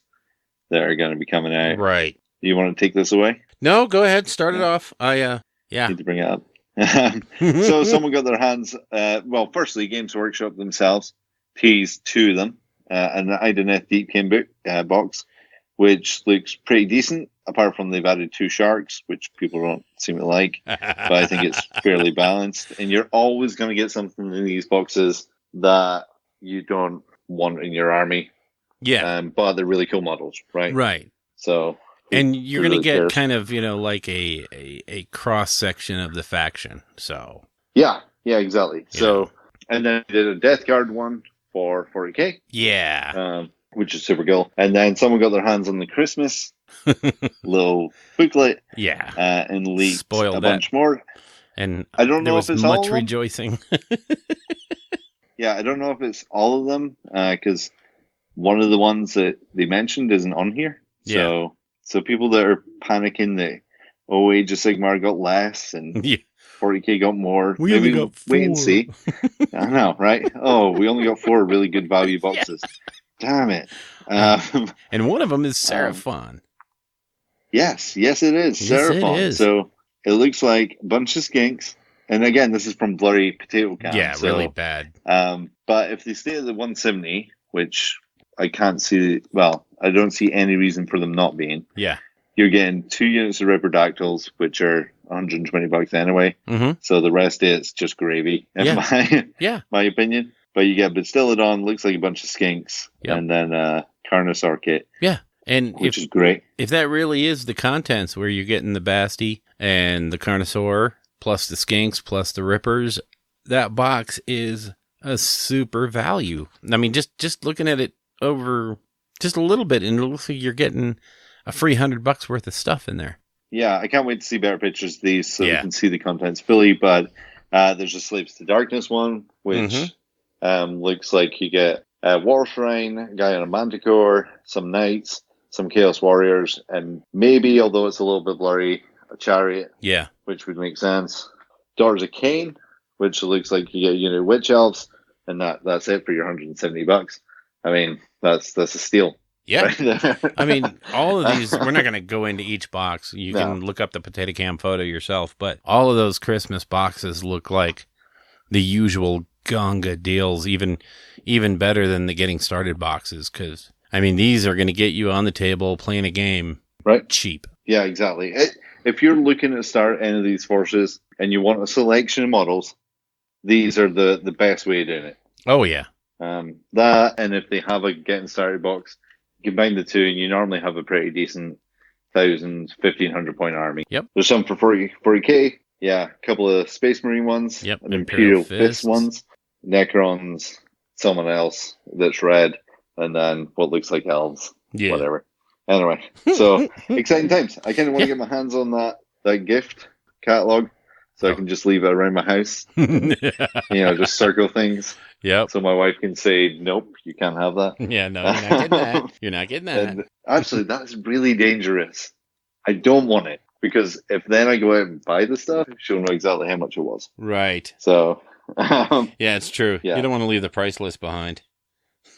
that are going to be coming out. Right. You want to take this away? No, go ahead. Start it off. Need to bring it up. So someone got their hands, firstly, Games Workshop themselves teased to them an Idoneth Deepkin book box, which looks pretty decent, apart from they've added 2 sharks, which people don't seem to like, but I think it's fairly balanced. And you're always going to get something in these boxes that you don't want in your army. Yeah. But they're really cool models, right? Right. So... And you're going to get kind of, like a cross section of the faction. So yeah, exactly. Yeah. So And then they did a Death Guard one for 40k, Yeah. which is super cool. And then someone got their hands on the Christmas little booklet, Yeah. and leaked Spoiled a that. bunch more. And I don't there know was if it's all much of them. rejoicing. Yeah, I don't know if it's all of them, because one of the ones that they mentioned isn't on here. Yeah. So people that are panicking that, Age of Sigmar got less and Yeah. 40k got more, We maybe only got wait and 4. see. I know, right? Oh, we only got 4 really good value boxes. Damn it. And one of them is Seraphon. Yes, it is. Yes, it Seraphon. is. So it looks like a bunch of skinks. And again, this is from Blurry Potato Can. Yeah, so, really bad. But if they stay at the 170, which I can't see, I don't see any reason for them not being. Yeah. You're getting 2 units of Riperdactyls, which are $120 anyway. Mm-hmm. So the rest of it's just gravy, in my opinion. But you get Bastillodon, looks like a bunch of skinks, and then Carnosaur kit. Yeah. And which is great. If that really is the contents where you're getting the Basti and the Carnosaur, plus the skinks, plus the Rippers, that box is a super value. I mean, just looking at it over just a little bit, and it looks like you're getting a free $100 worth of stuff in there. Yeah, I can't wait to see better pictures of these so you can see the contents fully. But there's a Slaves to Darkness one, which looks like you get a War Shrine, a guy on a Manticore, some Knights, some Chaos Warriors, and maybe, although it's a little bit blurry, a Chariot. Yeah. Which would make sense. Daughters of Cain, which looks like you get a unit of Witch Elves, and that's it for your $170. I mean, that's a steal. Yeah. Right. I mean, all of these, we're not going to go into each box. You can look up the Potato Cam photo yourself, but all of those Christmas boxes look like the usual Gonga deals, even better than the Getting Started boxes, because, I mean, these are going to get you on the table playing a game cheap. Yeah, exactly. If you're looking to start any of these forces and you want a selection of models, these are the best way of doing it. Oh, yeah. That, and if they have a Getting Started box, combine the two, and you normally have a pretty decent 1,000-1,500 point army. Yep. There's some for 40k. Yeah, a couple of Space Marine ones. Yep. And Imperial Fist ones. Necrons, someone else that's red, and then what looks like elves. Yeah. Whatever. Anyway, so exciting times. I kind of want to get my hands on that gift catalog, so I can just leave it around my house. Just circle things. Yep. So my wife can say, nope, you can't have that. Yeah, no, you're not getting that. You're not getting that. And actually, that's really dangerous. I don't want it, because if then I go out and buy the stuff, she'll know exactly how much it was. Right. So, yeah, it's true. Yeah. You don't want to leave the price list behind.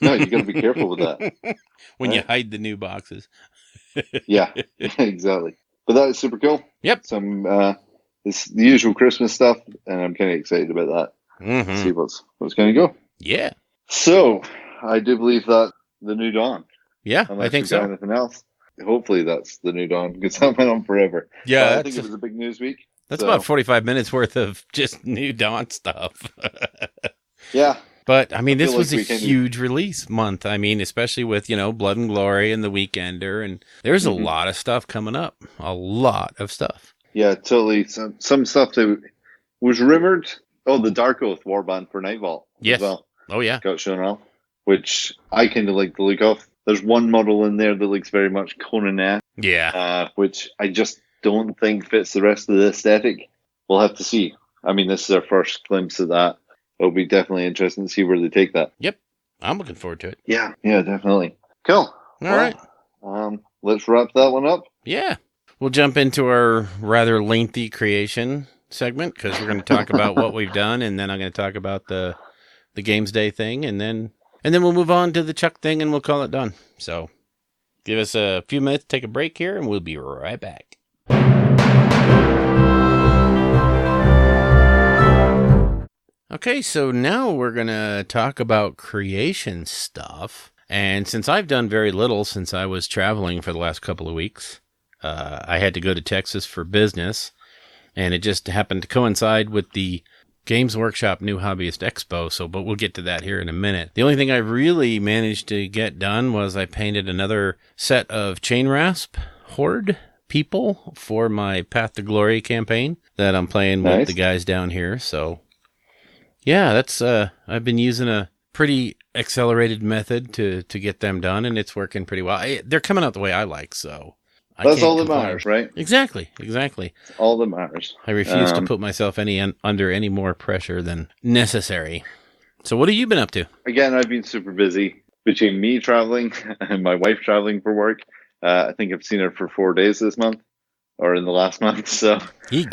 No, you got to be careful with that. When you hide the new boxes. Yeah, exactly. But that is super cool. Yep. Some it's the usual Christmas stuff, and I'm kind of excited about that. Mm-hmm. See what's going to go. Yeah. So I do believe that the New Dawn. Yeah, Unless I think we've got so. anything else? Hopefully that's the New Dawn, because that went on forever. Yeah, I think it was a big news week. That's about 45 minutes worth of just New Dawn stuff. Yeah. But, I mean, this was like a huge release month. I mean, especially with, Blood and Glory and The Weekender. And there's a lot of stuff coming up. A lot of stuff. Yeah, totally. Some stuff that was rumored. Oh, the Dark Oath Warband for Night Vault. Yes. As well. Oh, yeah. Got shown off, which I kind of like the look of. There's one model in there that looks very much Conan-esque. Yeah. Which I just don't think fits the rest of the aesthetic. We'll have to see. I mean, this is our first glimpse of that. It'll be definitely interesting to see where they take that. Yep. I'm looking forward to it. Yeah, definitely. Cool. All right. Let's wrap that one up. Yeah. We'll jump into our rather lengthy creation segment, because we're going to talk about what we've done, and then I'm going to talk about the Games Day thing, and then we'll move on to the Chuck thing, and we'll call it done. So give us a few minutes, take a break here, and we'll be right back. Okay, so now we're going to talk about creation stuff. And since I've done very little since I was traveling for the last couple of weeks, I had to go to Texas for business, and it just happened to coincide with the Games Workshop New Hobbyist Expo, but we'll get to that here in a minute. The only thing I really managed to get done was I painted another set of Chain Rasp Horde people for my Path to Glory campaign that I'm playing with the guys down here, so Yeah, that's I've been using a pretty accelerated method to get them done, and it's working pretty well. They're coming out the way I like, so That's can't all that complain. matters, right? Exactly. All that matters. I refuse to put myself under any more pressure than necessary. So what have you been up to? Again, I've been super busy between me traveling and my wife traveling for work. I think I've seen her for 4 days this month, or in the last month. So you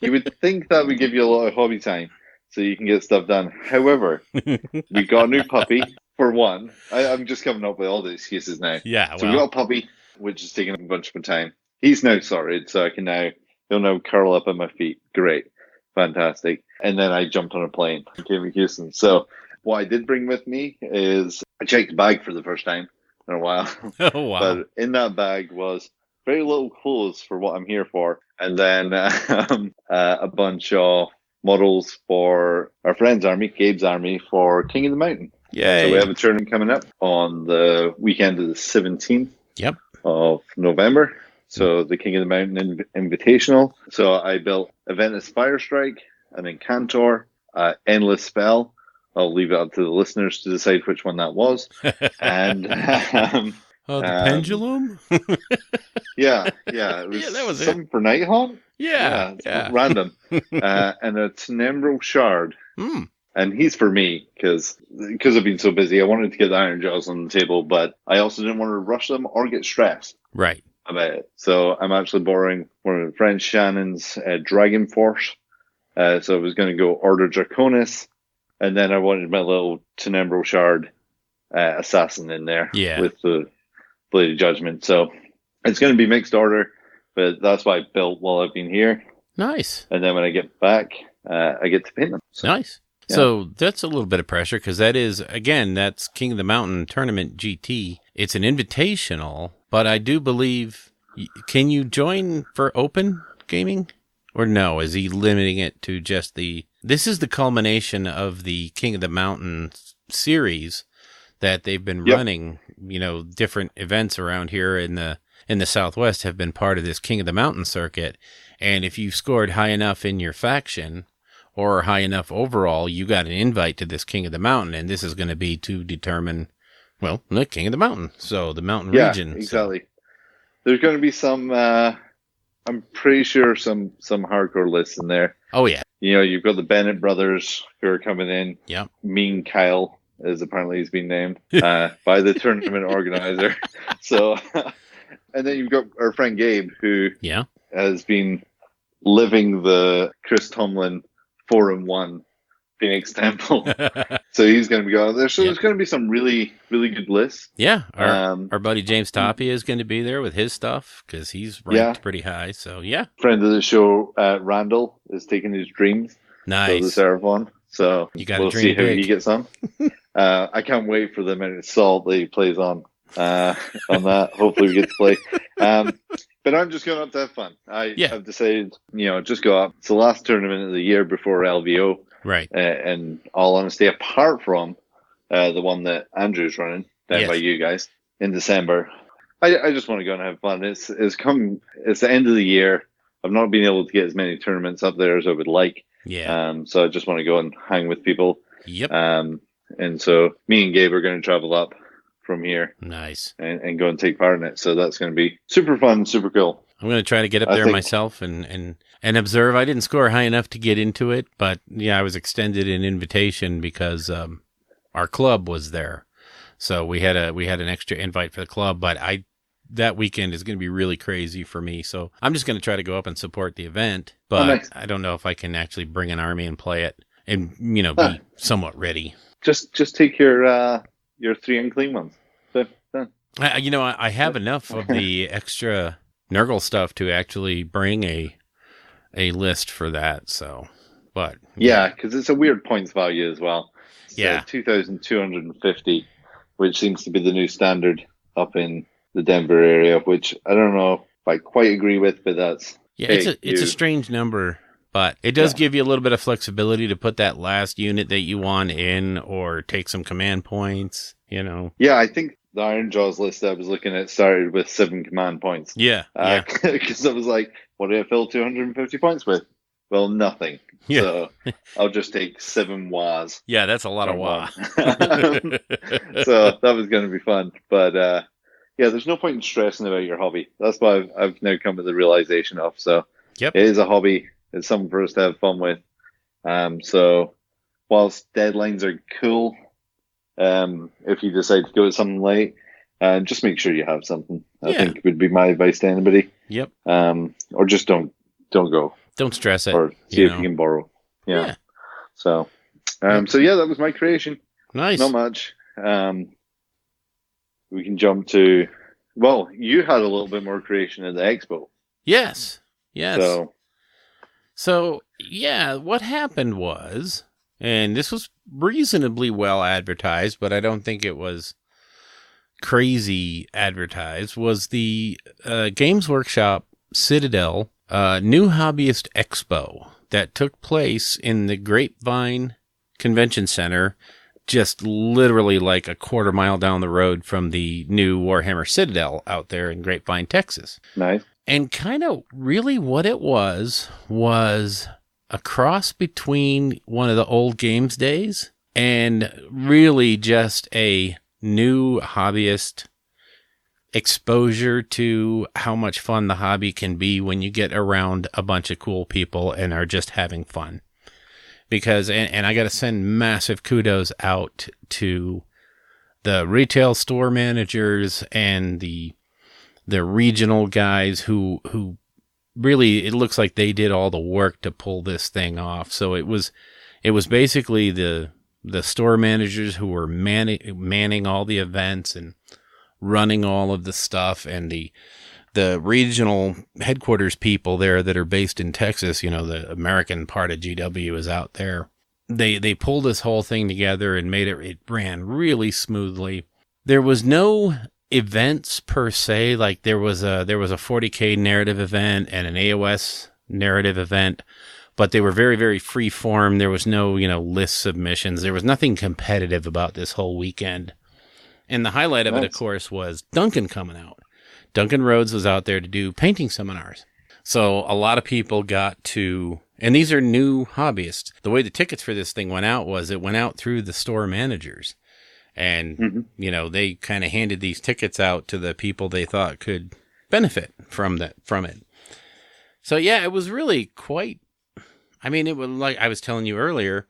would think that would give you a lot of hobby time, so you can get stuff done. However, we got a new puppy, for one. I'm just coming up with all the excuses now. Yeah, So we got a puppy, which is taking up a bunch of my time. He's now sorted, so he'll now curl up at my feet. Great. Fantastic. And then I jumped on a plane and came to Houston. So what I did bring with me is I checked the bag for the first time in a while. Oh, wow. But in that bag was very little clothes for what I'm here for. And then a bunch of models for our friend's army, Gabe's army, for King of the Mountain. Yay. So we have a tournament coming up on the weekend of the 17th of November. So the King of the Mountain Invitational. So I built Aventus Firestrike, an Incantor, Endless Spell. I'll leave it up to the listeners to decide which one that was. And the pendulum? Yeah. It was, that was something for Nighthawk? Yeah. Random. And a Tenebral Shard. And he's for me, because I've been so busy. I wanted to get the Iron Jaws on the table, but I also didn't want to rush them or get stressed. Right. About it. So I'm actually borrowing one of my friend Shannon's Dragon Force. So I was going to go Order Draconis, and then I wanted my little Tenebral Shard assassin in there with the Blade of Judgment. So it's going to be mixed order, but that's what I built while I've been here. Nice. And then when I get back, I get to paint them. So, nice. Yeah. So that's a little bit of pressure, because that's King of the Mountain Tournament GT. It's an invitational, but I do believe, can you join for open gaming? Or no, is he limiting it to just this is the culmination of the King of the Mountain series that they've been running, different events around here in the Southwest have been part of this King of the Mountain circuit. And if you scored high enough in your faction or high enough overall, you got an invite to this King of the Mountain, and this is going to be to determine, the King of the Mountain. So the mountain region. Yeah, exactly. So. There's going to be some, I'm pretty sure some hardcore lists in there. Oh, yeah. You've got the Bennett brothers who are coming in. Yeah. Mean Kyle, as apparently he's been named, by the tournament organizer. So, and then you've got our friend Gabe, who has been living the Chris Tomlin 4-1 Phoenix Temple. So he's going to be going there. So there's going to be some really, really good lists. Yeah. Our buddy James Tapia is going to be there with his stuff, because he's ranked pretty high. So, yeah. Friend of the show, Randall, is taking his dreams. Nice. So the Seraphon. So we'll see how he gets on. I can't wait for the amount of salt that he plays on that. Hopefully we get to play. But I'm just going up to have fun. I've decided, just go up. It's the last tournament of the year before LVO. Right. And all honesty, apart from the one that Andrew's running down by you guys in December, I just want to go and have fun. It's the end of the year. I've not been able to get as many tournaments up there as I would like. Yeah. So I just want to go and hang with people. Yep. And so me and Gabe are going to travel up from here. Nice. And go and take part in it. So that's going to be super fun, super cool. I'm going to try to get up there myself and observe. I didn't score high enough to get into it, but I was extended an invitation because our club was there. So we had an extra invite for the club, but that weekend is going to be really crazy for me. So I'm just going to try to go up and support the event, but nice. I don't know if I can actually bring an army and play it and, be somewhat ready. Just take your 3 unclean ones. So, I have enough of the extra Nurgle stuff to actually bring a list for that. So, but because it's a weird points value as well. It's 2,250, which seems to be the new standard up in the Denver area, which I don't know if I quite agree with, but that's it's a strange number, but it does give you a little bit of flexibility to put that last unit that you want in, or take some command points. Yeah, I think the Iron Jaws list I was looking at started with 7 command points. Yeah. Because I was like, what do I fill 250 points with? Well, nothing. Yeah. So I'll just take 7 WAs. Yeah, that's a lot of WA. So that was going to be fun. But yeah, there's no point in stressing about your hobby. That's what I've now come to the realization of. So Yep. it is a hobby. It's something for us to have fun with. So whilst deadlines are cool, if you decide to go to something late, just make sure you have something. I think would be my advice to anybody. Yep. Or just don't go. Don't stress it. Or see if you can borrow. Yeah. So yeah, that was my creation. Nice. Not much. We can jump to. Well, you had a little bit more creation at the expo. Yes. So yeah, what happened was, and this was reasonably well advertised, but I don't think it was crazy advertised, was the Games Workshop Citadel New Hobbyist Expo that took place in the Grapevine Convention Center, just literally like a quarter mile down the road from the new Warhammer Citadel out there in Grapevine, Texas. Nice. And kind of really what it was a cross between one of the old games days and really just a new hobbyist exposure to how much fun the hobby can be when you get around a bunch of cool people and are just having fun. Because, and I got to send massive kudos out to the retail store managers and the regional guys who really, it looks like they did all the work to pull this thing off. So it was basically the store managers who were manning all the events and running all of the stuff, and the regional headquarters people there that are based in Texas, the American part of GW is out there. They pulled this whole thing together and made it ran really smoothly. There was no events per se, like there was a 40K narrative event and an AOS narrative event, but they were very, very free form. There was no, list submissions. There was nothing competitive about this whole weekend. And the highlight of it, of course, was Duncan coming out. Duncan Rhodes was out there to do painting seminars. So a lot of people got to, and these are new hobbyists. The way the tickets for this thing went out was it went out through the store managers. And, they kind of handed these tickets out to the people they thought could benefit from it. So, yeah, it was really quite, it was like I was telling you earlier,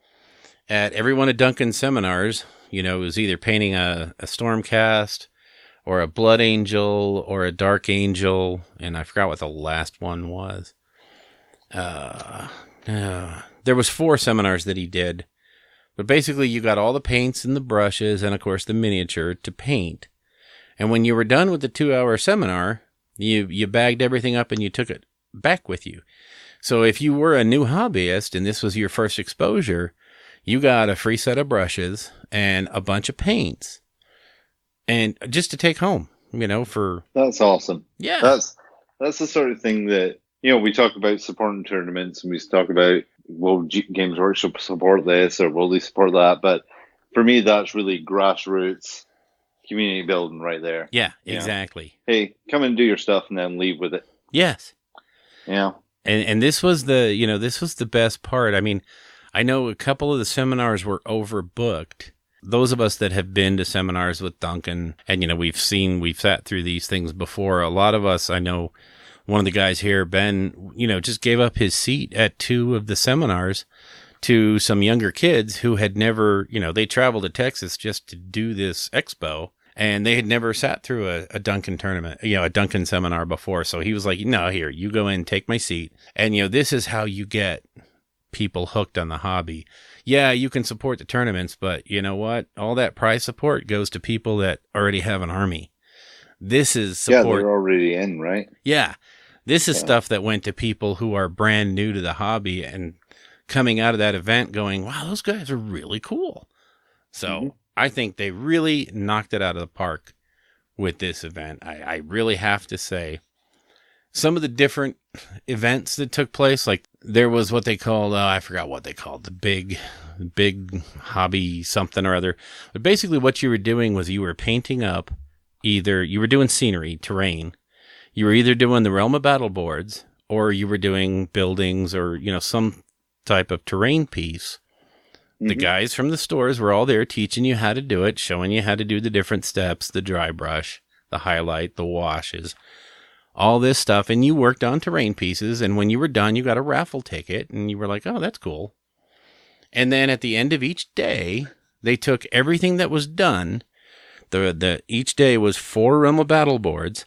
at every one of Duncan's seminars, it was either painting a Stormcast or a Blood Angel or a Dark Angel, and I forgot what the last one was. There was 4 seminars that he did. But basically, you got all the paints and the brushes and, of course, the miniature to paint. And when you were done with the 2-hour seminar, you bagged everything up and you took it back with you. So if you were a new hobbyist and this was your first exposure, you got a free set of brushes and a bunch of paints, and just to take home, for... That's awesome. Yeah. That's the sort of thing that, we talk about supporting tournaments and we talk about, will Games Workshop support this or will they support that? But for me, that's really grassroots community building right there. Yeah, exactly. Hey, come and do your stuff and then leave with it. Yes. Yeah. And this was the best part. I know a couple of the seminars were overbooked. Those of us that have been to seminars with Duncan, and we've sat through these things before. A lot of us, I know one of the guys here, Ben, just gave up his seat at 2 of the seminars to some younger kids who had never, they traveled to Texas just to do this expo, and they had never sat through a Duncan tournament, a Duncan seminar before. So he was like, no, here, you go in, take my seat. And, this is how you get people hooked on the hobby. Yeah, you can support the tournaments, but you know what? All that prize support goes to people that already have an army. This is support. Yeah, they're already in, right? Yeah. This is stuff that went to people who are brand new to the hobby and coming out of that event going, wow, those guys are really cool. So I think they really knocked it out of the park with this event. I really have to say, some of the different events that took place, like there was what they called, I forgot what they called, the big hobby something or other. But basically what you were doing was you were painting up, you were doing scenery, terrain. You were either doing the Realm of Battle boards or you were doing buildings or, some type of terrain piece, the guys from the stores were all there teaching you how to do it, showing you how to do the different steps, the dry brush, the highlight, the washes, all this stuff. And you worked on terrain pieces. And when you were done, you got a raffle ticket and you were like, oh, that's cool. And then at the end of each day, they took everything that was done. Each day was 4 Realm of Battle boards,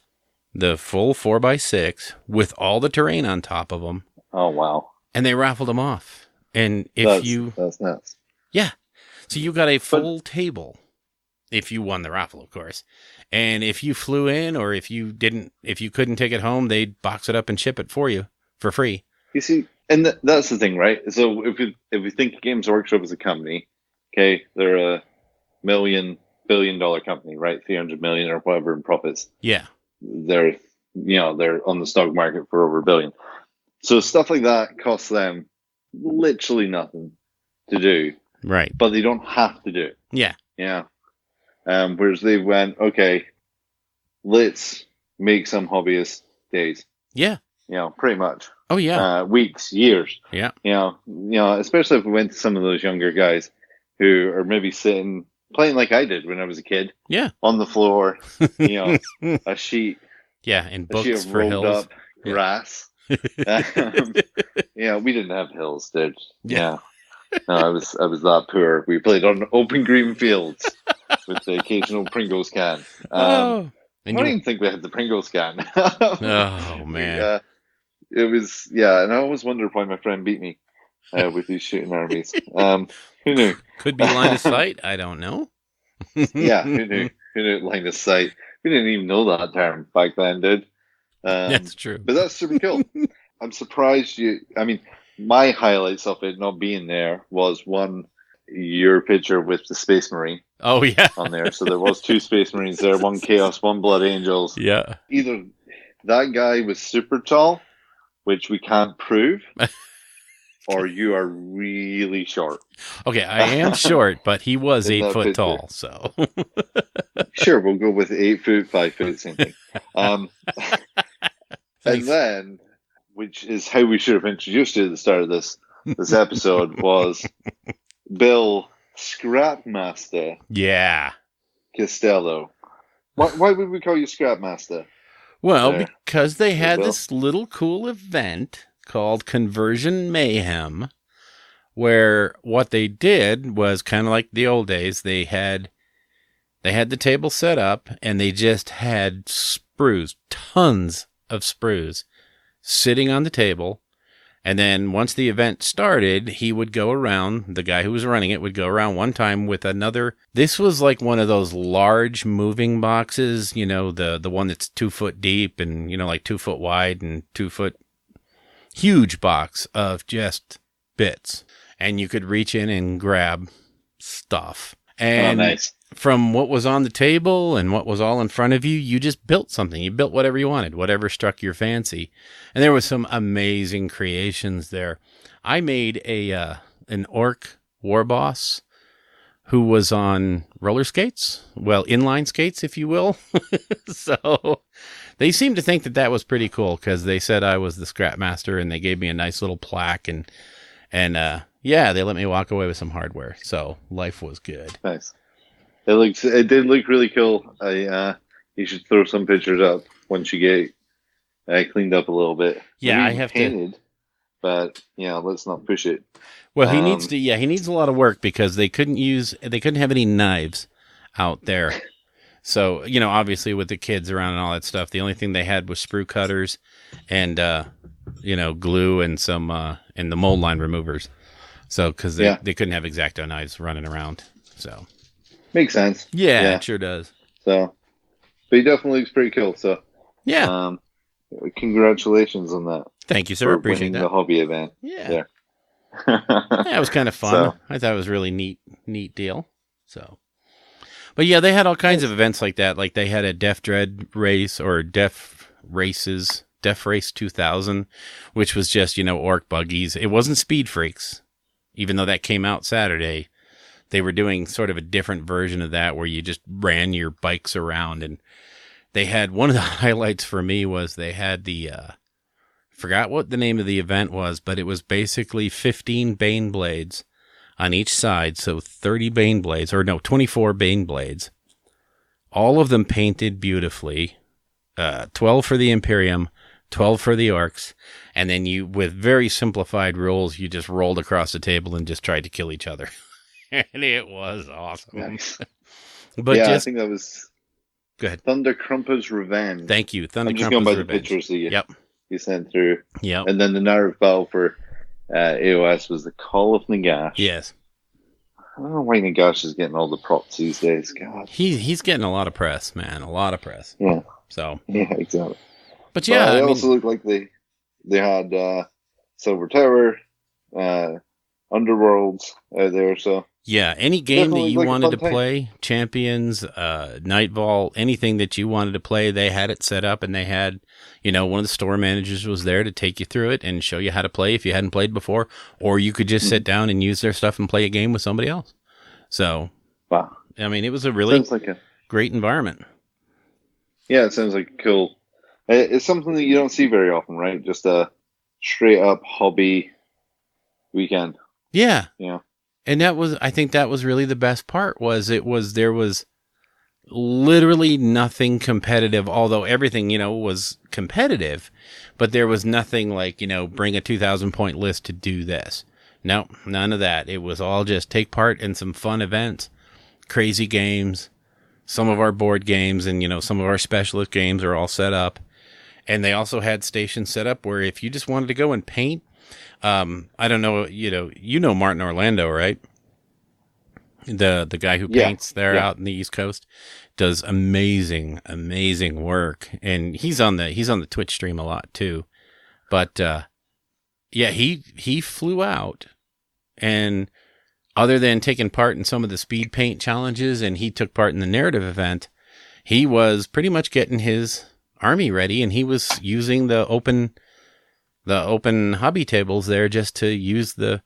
the full 4x6 with all the terrain on top of them. Oh, wow. And they raffled them off. And that's nuts. Yeah. So you got a full table if you won the raffle, of course. And if you flew in or if you couldn't take it home, they'd box it up and ship it for you for free. You see, and that's the thing, right? So if we think Games Workshop is a company, okay, they're a $1 billion company, right? 300 million or whatever in profits. Yeah. They're on the stock market for over $1 billion. So stuff like that costs them literally nothing to do. Right. But they don't have to do it. Yeah. Yeah. Whereas they went, okay, let's make some hobbyist days. Yeah. Pretty much. Oh, yeah. Weeks, years. Yeah. Especially if we went to some of those younger guys who are maybe playing like I did when I was a kid. Yeah. On the floor, a sheet. Yeah, and a sheet books of for rolled hills. up grass. We didn't have hills, dude. Yeah. No, I was that poor. We played on open green fields with the occasional Pringles can. I don't even think we had the Pringles can. Oh, man. It was, and I always wondered why my friend beat me with these shooting armies. Who knew? Could be line of sight. I don't know. Yeah, who knew? Who knew line of sight? We didn't even know that term back then, dude. That's true. But that's super cool. I'm surprised my highlights of it not being there was your picture with the Space Marine. Oh, yeah. On there. So there was 2 Space Marines there, 1 Chaos, 1 Blood Angels. Yeah. Either that guy was super tall, which we can't prove, or you are really short. Okay, I am short, but he was In 8 that foot picture. tall, so. Sure, we'll go with 8 foot, 5 foot, same thing. And then, which is how we should have introduced you at the start of this episode, was Bill Scrapmaster Yeah. Costello. Why would we call you Scrapmaster? Well, because they had Bill? this little cool event called Conversion Mayhem, where what they did was kind of like the old days. They had the table set up, and they just had sprues, tons of sprues, sitting on the table. And then once the event started, he would go around, the guy who was running it would go around one time with another. This was like one of those large moving boxes, the one that's 2 foot deep and, like 2 foot wide and 2 foot huge box of just bits. And you could reach in and grab stuff. And nice. From what was on the table and what was all in front of you, you just built something. You built whatever you wanted, whatever struck your fancy. And there was some amazing creations there. I made an orc war boss who was on roller skates, well, inline skates, if you will. So they seemed to think that was pretty cool because they said I was the scrap master, and they gave me a nice little plaque, and they let me walk away with some hardware. So life was good. Nice. It did look really cool. You should throw some pictures up once you get cleaned up a little bit. Yeah, Maybe I have painted, but let's not push it. Well, he needs to. Yeah, he needs a lot of work because they couldn't have any knives out there. So obviously with the kids around and all that stuff, the only thing they had was sprue cutters and glue and some and the mold line removers. So because they couldn't have X-Acto knives running around. So makes sense. Yeah, it sure does. So, but he definitely looks pretty cool. So yeah, congratulations on that. Thank you, sir. For Appreciate winning that. the hobby event. Yeah. Yeah, it was kind of fun. So, I thought it was a really neat deal. So, but yeah, they had all kinds of events like that. Like they had a Def Dread race or Def Races, Def Race 2000, which was just, orc buggies. It wasn't Speed Freaks, even though that came out Saturday. They were doing sort of a different version of that where you just ran your bikes around. And they had one of the highlights for me was they had the Forgot what the name of the event was, but it was basically 15 Bane blades on each side. So 30 Bane blades, 24 Bane blades. All of them painted beautifully. 12 for the Imperium, 12 for the Orcs. And then you, with very simplified rules, you just rolled across the table and just tried to kill each other. And it was awesome. Nice. But I think that was... Go ahead. Thunder Crumpa's Revenge. Thank you. Thunder I'm just going by the Revenge. pictures that Yep. you sent through. Yep. And then the narrative battle for AOS was the Call of Nagash. Yes. I don't know why Nagash is getting all the props these days. God. He's getting a lot of press, man. A lot of press. Yeah. So. Yeah, exactly. But yeah, they also looked like they had Silver Tower, Underworlds out there. So yeah, any game that you wanted to time. play, Champions, Nightfall, anything that you wanted to play, they had it set up, and they had, one of the store managers was there to take you through it and show you how to play if you hadn't played before, or you could just sit down and use their stuff and play a game with somebody else. So, wow. I mean, it was a really like great environment. Yeah, it sounds like cool. It's something that you don't see very often, right? Just a straight up hobby weekend. Yeah. Yeah. And I think that was really the best part there was literally nothing competitive, although everything, was competitive, but there was nothing like, bring a 2,000 point list to do this. No, none of that. It was all just take part in some fun events, crazy games, some of our board games and, some of our specialist games are all set up. And they also had stations set up where if you just wanted to go and paint, I don't know, you know Martin Orlando, right? The guy who paints there out in the East Coast does amazing work, and he's on the Twitch stream a lot too. But he flew out, and other than taking part in some of the speed paint challenges, and he took part in the narrative event, he was pretty much getting his army ready, and he was using the open hobby tables there just to use they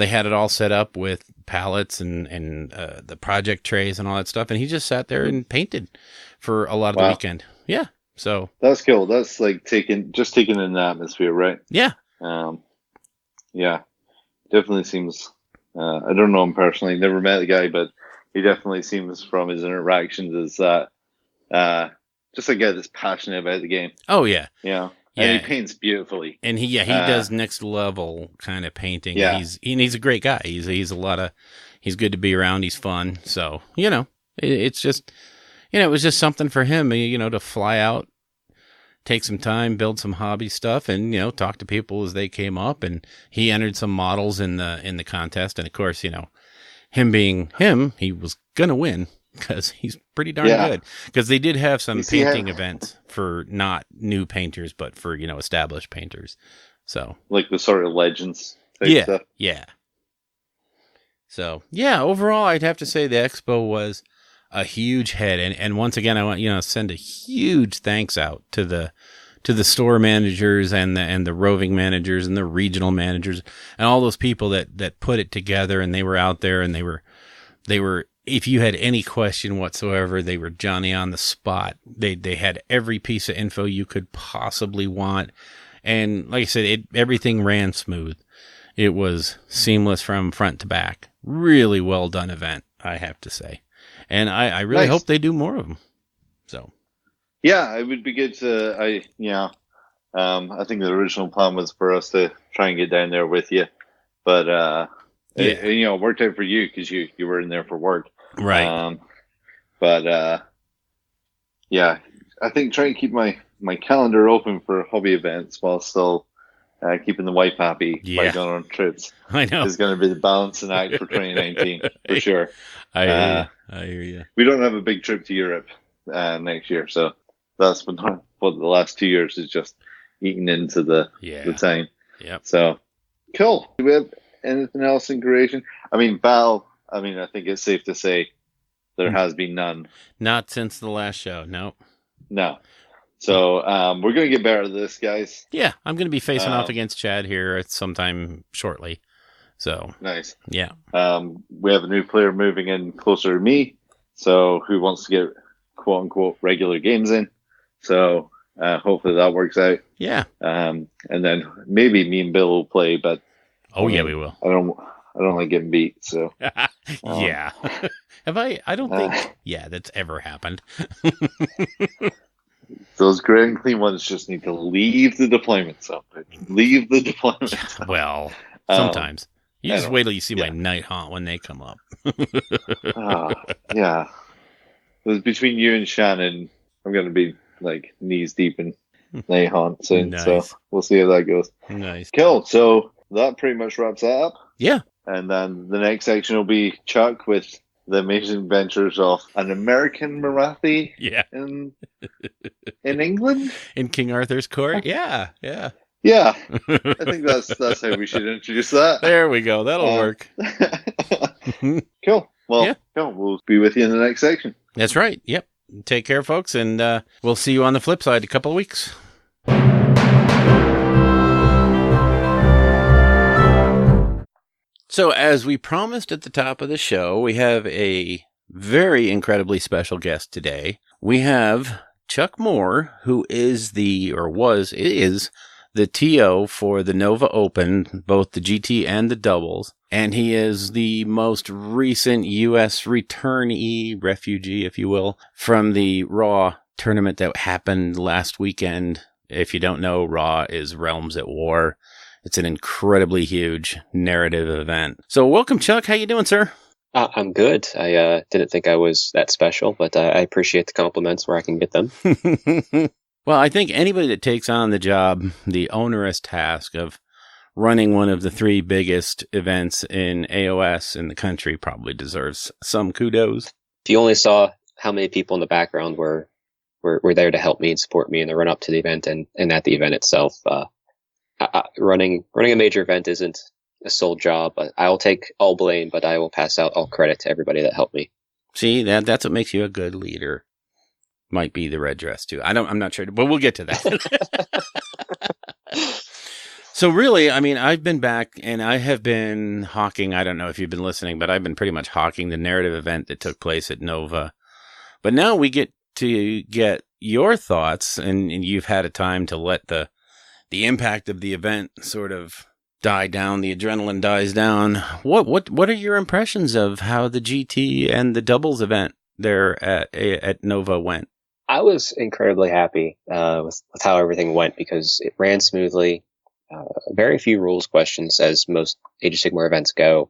had it all set up with pallets and the project trays and all that stuff. And he just sat there and painted for a lot of the weekend. Yeah. So that's cool. That's like taking in the atmosphere, right? Yeah. Yeah, definitely seems, I don't know him personally, never met the guy, but he definitely seems from his interactions as that, just a guy that's passionate about the game. Oh yeah. Yeah. Yeah. And he paints beautifully. And he does next level kind of painting. Yeah. He's a great guy. He's good to be around. He's fun. So, it's just, it was just something for him, to fly out, take some time, build some hobby stuff and, talk to people as they came up. And he entered some models in the contest. And of course, him being him, he was going to win. Because he's pretty darn good. Because they did have some painting events for not new painters, but for, established painters. So like the sort of legends type stuff. Yeah. So, overall, I'd have to say the expo was a huge hit. And once again, I want, to send a huge thanks out to the store managers and the roving managers and the regional managers and all those people that put it together, and they were out there and they were, if you had any question whatsoever, they were Johnny on the spot. They had every piece of info you could possibly want. And like I said, everything ran smooth. It was seamless from front to back. Really well done event, I have to say. And I really hope they do more of them. So, yeah, it would be good to, I think the original plan was for us to try and get down there with you. But, it worked out for you because you were in there for work. Right. I think trying to keep my calendar open for hobby events while still keeping the wife happy by going on trips. I know. Is going to be the balancing act for 2019 for sure. I hear you. We don't have a big trip to Europe next year, so that's been what the last 2 years is just eating into the time. Yep. So cool. Do we have anything else in creation? I mean, Val, I think it's safe to say there has been none. Not since the last show, no. So we're going to get better at this, guys. Yeah, I'm going to be facing off against Chad here at sometime shortly. So nice. Yeah. We have a new player moving in closer to me, so who wants to get quote-unquote regular games in. So hopefully that works out. Yeah. And then maybe me and Bill will play, but Yeah, we will. I don't like getting beat. So yeah. Have I don't think that's ever happened. Those gray and clean ones just need to leave the deployment zone. Leave the deployment zone. Well, sometimes. You just wait till you see my night haunt when they come up. Yeah. It was between you and Shannon. I'm going to be like knees deep in night haunt soon. Nice. So we'll see how that goes. Nice. Cool. So that pretty much wraps that up. Yeah. And then the next section will be Chuck with the amazing adventures of an American Marathi in England? In King Arthur's court? Yeah. Yeah. I think that's how we should introduce that. There we go. That'll work. Cool. Well, cool. We'll be with you in the next section. That's right. Yep. Take care, folks, and we'll see you on the flip side in a couple of weeks. So, as we promised at the top of the show, we have a very incredibly special guest today. We have Chuck Moore, who is the TO for the Nova Open, both the GT and the doubles. And he is the most recent U.S. refugee, if you will, from the Raw tournament that happened last weekend. If you don't know, Raw is Realms at War. It's an incredibly huge narrative event. So welcome, Chuck. How you doing, sir? I'm good. I didn't think I was that special, but I appreciate the compliments where I can get them. Well, I think anybody that takes on the job, the onerous task of running one of the three biggest events in AOS in the country probably deserves some kudos. If you only saw how many people in the background were there to help me and support me in the run up to the event and at the event itself, running a major event isn't a sole job. I'll take all blame, but I will pass out all credit to everybody that helped me. See, that's what makes you a good leader. Might be the red dress too. I'm not sure, but we'll get to that. So really, I mean, I've been back and I have been hawking. I don't know if you've been listening, but I've been pretty much hawking the narrative event that took place at Nova. But now we get to get your thoughts, and you've had a time to let the impact of the event sort of die down. The adrenaline dies down. What are your impressions of how the GT and the doubles event there at Nova went? I was incredibly happy with how everything went because it ran smoothly. Very few rules questions, as most Age of Sigmar events go.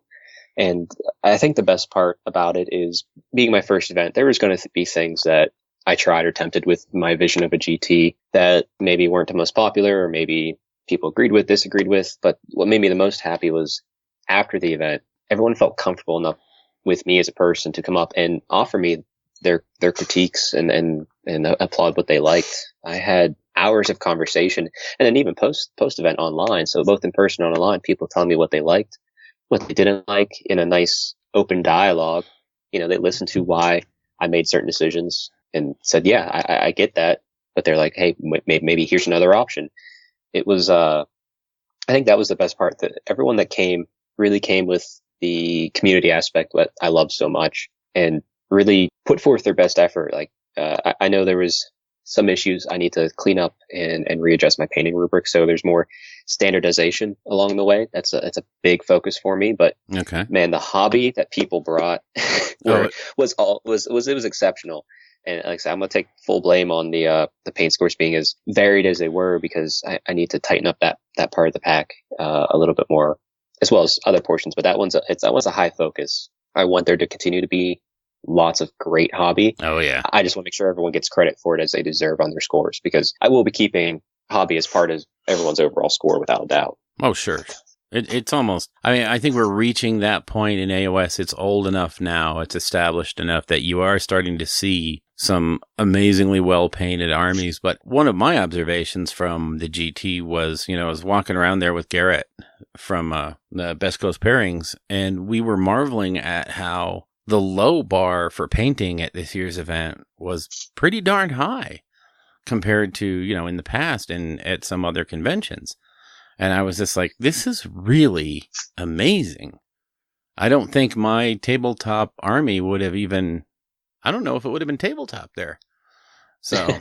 And I think the best part about it is being my first event, there was going to be things that I tried or attempted with my vision of a GT that maybe weren't the most popular or maybe people agreed with, disagreed with. But what made me the most happy was after the event, everyone felt comfortable enough with me as a person to come up and offer me their critiques and applaud what they liked. I had hours of conversation and then even post event online. So both in person and online, people telling me what they liked, what they didn't like in a nice open dialogue. You know, they listened to why I made certain decisions and said, yeah, I get that. But they're like, hey, maybe here's another option. It was, I think that was the best part, that everyone that came really came with the community aspect that I love so much and really put forth their best effort. Like, I know there was some issues I need to clean up and readjust my painting rubric. So there's more standardization along the way. That's a big focus for me, but okay, man, the hobby that people brought was exceptional. And like I said, I'm going to take full blame on the paint scores being as varied as they were, because I need to tighten up that part of the pack a little bit more, as well as other portions. But that one's a high focus. I want there to continue to be lots of great hobby. Oh yeah. I just want to make sure everyone gets credit for it as they deserve on their scores, because I will be keeping hobby as part of everyone's overall score without a doubt. Oh sure. It's almost, I mean, I think we're reaching that point in AOS. It's old enough now. It's established enough that you are starting to see some amazingly well-painted armies. But one of my observations from the GT was, I was walking around there with Garrett from the Best Coast Pairings, and we were marveling at how the low bar for painting at this year's event was pretty darn high compared to, in the past and at some other conventions. And I was just like, this is really amazing. I don't think my tabletop army would have even, I don't know if it would have been tabletop there. So,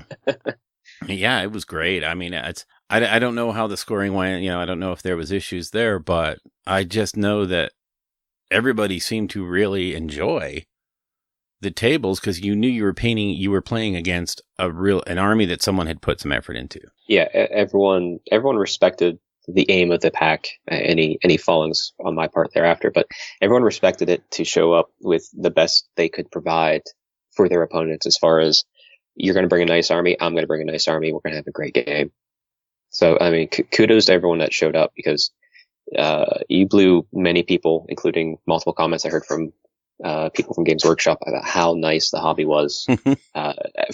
Yeah, it was great. I mean, I don't know how the scoring went. I don't know if there was issues there, but I just know that everybody seemed to really enjoy the tables because you knew you were playing against an army that someone had put some effort into. Yeah, everyone respected the aim of the pack. Any fallings on my part thereafter, but everyone respected it to show up with the best they could provide for their opponents. As far as you're going to bring a nice army, I'm going to bring a nice army. We're going to have a great game. So I mean, kudos to everyone that showed up because you blew many people, including multiple comments I heard from people from Games Workshop about how nice the hobby was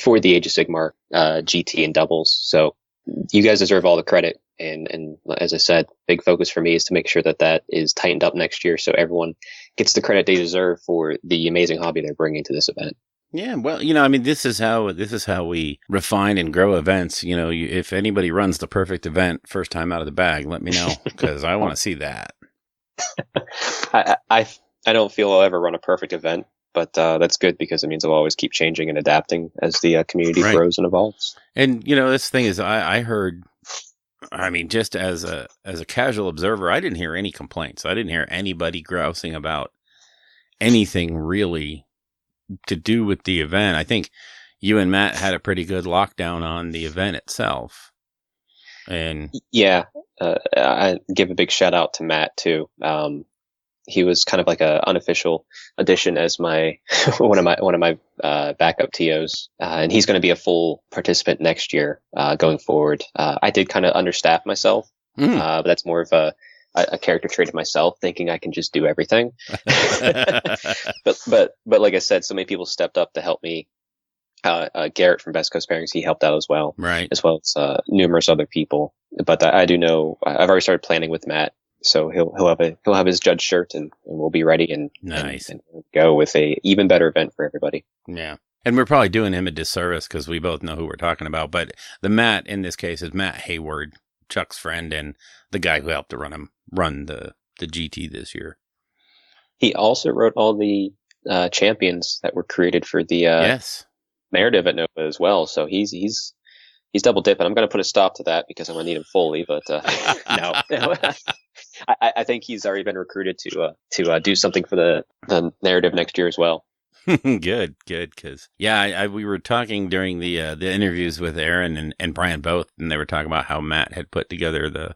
for the Age of Sigmar GT and doubles. So you guys deserve all the credit. And as I said, big focus for me is to make sure that is tightened up next year so everyone gets the credit they deserve for the amazing hobby they're bringing to this event. Yeah, well, I mean, this is how we refine and grow events. If anybody runs the perfect event first time out of the bag, let me know because I want to see that. I don't feel I'll ever run a perfect event, but that's good because it means I'll always keep changing and adapting as the community grows and evolves. And this thing is, I heard. I mean, just as a casual observer, I didn't hear any complaints. I didn't hear anybody grousing about anything really to do with the event. I think you and Matt had a pretty good lockdown on the event itself. And yeah, I give a big shout out to Matt too. He was kind of like a unofficial addition as my one of my backup TOs, and he's going to be a full participant next year going forward. I did kind of understaff myself, but that's more of a character trait of myself, thinking I can just do everything. but like I said, so many people stepped up to help me. Garrett from Best Coast Pairings, he helped out as well, right? As well as numerous other people. But I do know I've already started planning with Matt, so he'll have his judge shirt and we'll be ready and nice and go with a even better event for everybody. Yeah. And we're probably doing him a disservice because we both know who we're talking about. But the Matt in this case is Matt Hayward, Chuck's friend, and the guy who helped to run the GT this year. He also wrote all the champions that were created for the narrative at Nova as well. So he's double dipping. I'm going to put a stop to that because I'm going to need him fully. But no. I think he's already been recruited to do something for the narrative next year as well. Good. Because we were talking during the interviews with Aaron and Brian both, and they were talking about how Matt had put together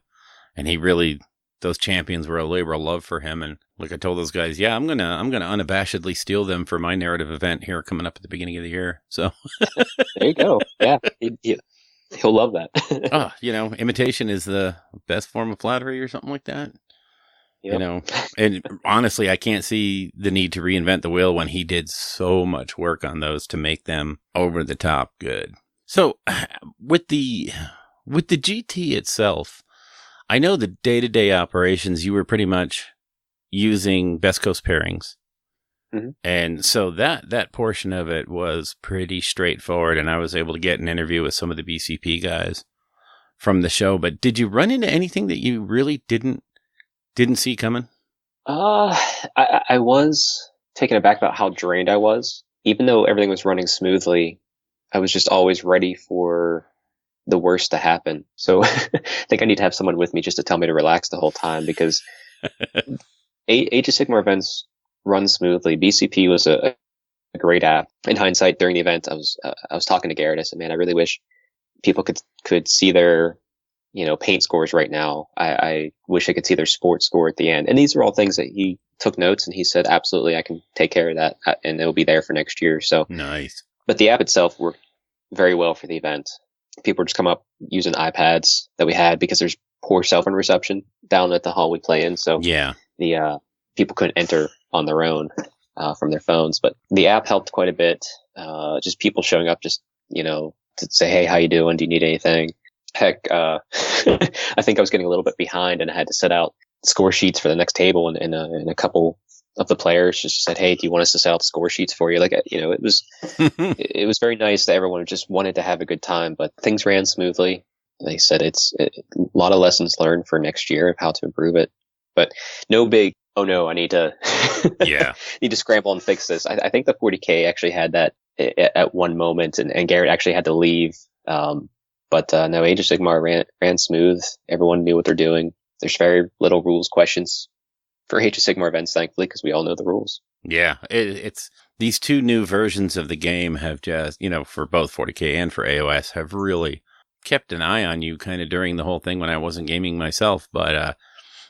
and he really, those champions were a labor of love for him. And like I told those guys, I'm gonna unabashedly steal them for my narrative event here coming up at the beginning of the year. So there you go. Yeah, he'll love that. Imitation is the best form of flattery or something like that. Yep. And honestly, I can't see the need to reinvent the wheel when he did so much work on those to make them over the top good. So with the GT itself, I know the day-to-day operations, you were pretty much using Best Coast Pairings. Mm-hmm. And so that portion of it was pretty straightforward, and I was able to get an interview with some of the BCP guys from the show. But did you run into anything that you really didn't see coming? I was taken aback about how drained I was. Even though everything was running smoothly, I was just always ready for the worst to happen. So I think I need to have someone with me just to tell me to relax the whole time, because Age of Sigmar events run smoothly. BCP was a great app. In hindsight, during the event, I was talking to Garrett. I said, man, I really wish people could see their paint scores right now. I wish I could see their sports score at the end. And these are all things that he took notes, and he said, absolutely, I can take care of that, and it'll be there for next year. So nice. But the app itself worked very well for the event. People would just come up using iPads that we had because there's poor cell phone reception down at the hall we play in. So the people couldn't enter on their own from their phones. But the app helped quite a bit. Just people showing up just, to say, hey, how you doing? Do you need anything? Heck, I think I was getting a little bit behind, and I had to set out score sheets for the next table, and a couple of the players just said, hey, do you want us to set out score sheets for you? Like, it was it was very nice that everyone just wanted to have a good time, but things ran smoothly. They said it's a lot of lessons learned for next year of how to improve it, but no big, oh no, I need to need to scramble and fix this. I think the 40K actually had that at one moment, and Garrett actually had to leave But no, Age of Sigmar ran smooth. Everyone knew what they're doing. There's very little rules questions for Age of Sigmar events, thankfully, because we all know the rules. Yeah, it's these two new versions of the game have just, for both 40K and for AOS, have really kept an eye on you kind of during the whole thing when I wasn't gaming myself. But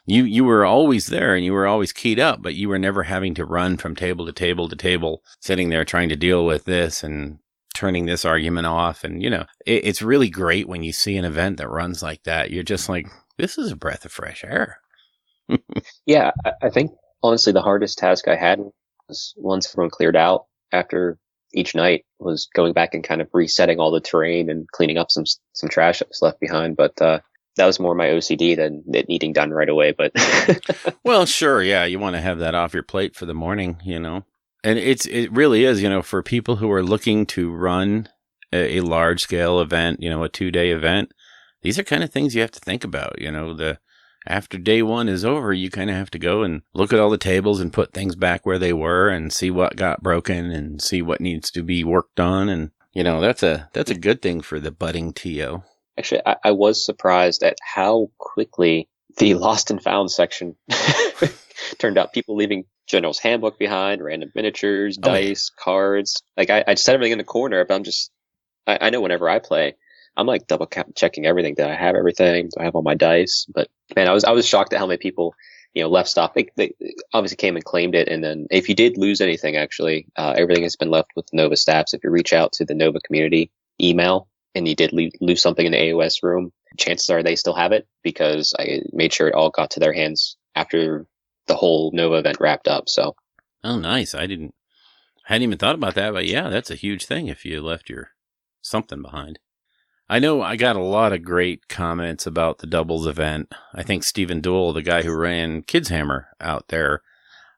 you were always there and you were always keyed up, but you were never having to run from table to table to table, sitting there trying to deal with this and turning this argument off. And, it's really great when you see an event that runs like that. You're just like, this is a breath of fresh air. Yeah, I think, honestly, the hardest task I had was once everyone cleared out after each night was going back and kind of resetting all the terrain and cleaning up some trash that was left behind. But that was more my OCD than it needing done right away. But well, sure, yeah, you want to have that off your plate for the morning, And it really is, for people who are looking to run a large scale event, a 2-day event. These are kind of things you have to think about. After day one is over, you kind of have to go and look at all the tables and put things back where they were and see what got broken and see what needs to be worked on. And, that's a good thing for the budding TO. Actually, I was surprised at how quickly the lost and found section turned out. People leaving General's Handbook behind, random miniatures, dice, cards. Like I set everything in the corner, but I know whenever I play, I'm like double checking everything. Do I have everything? Do I have all my dice? But man, I was shocked at how many people, left stuff. They obviously came and claimed it. And then if you did lose anything, actually, everything has been left with the Nova staffs. If you reach out to the Nova community email and you did lose something in the AOS room, chances are they still have it because I made sure it all got to their hands after the whole Nova event wrapped up. So, oh, nice. I hadn't even thought about that, but yeah, that's a huge thing if you left your something behind. I know I got a lot of great comments about the doubles event. I think Stephen Doole, the guy who ran Kids Hammer out there,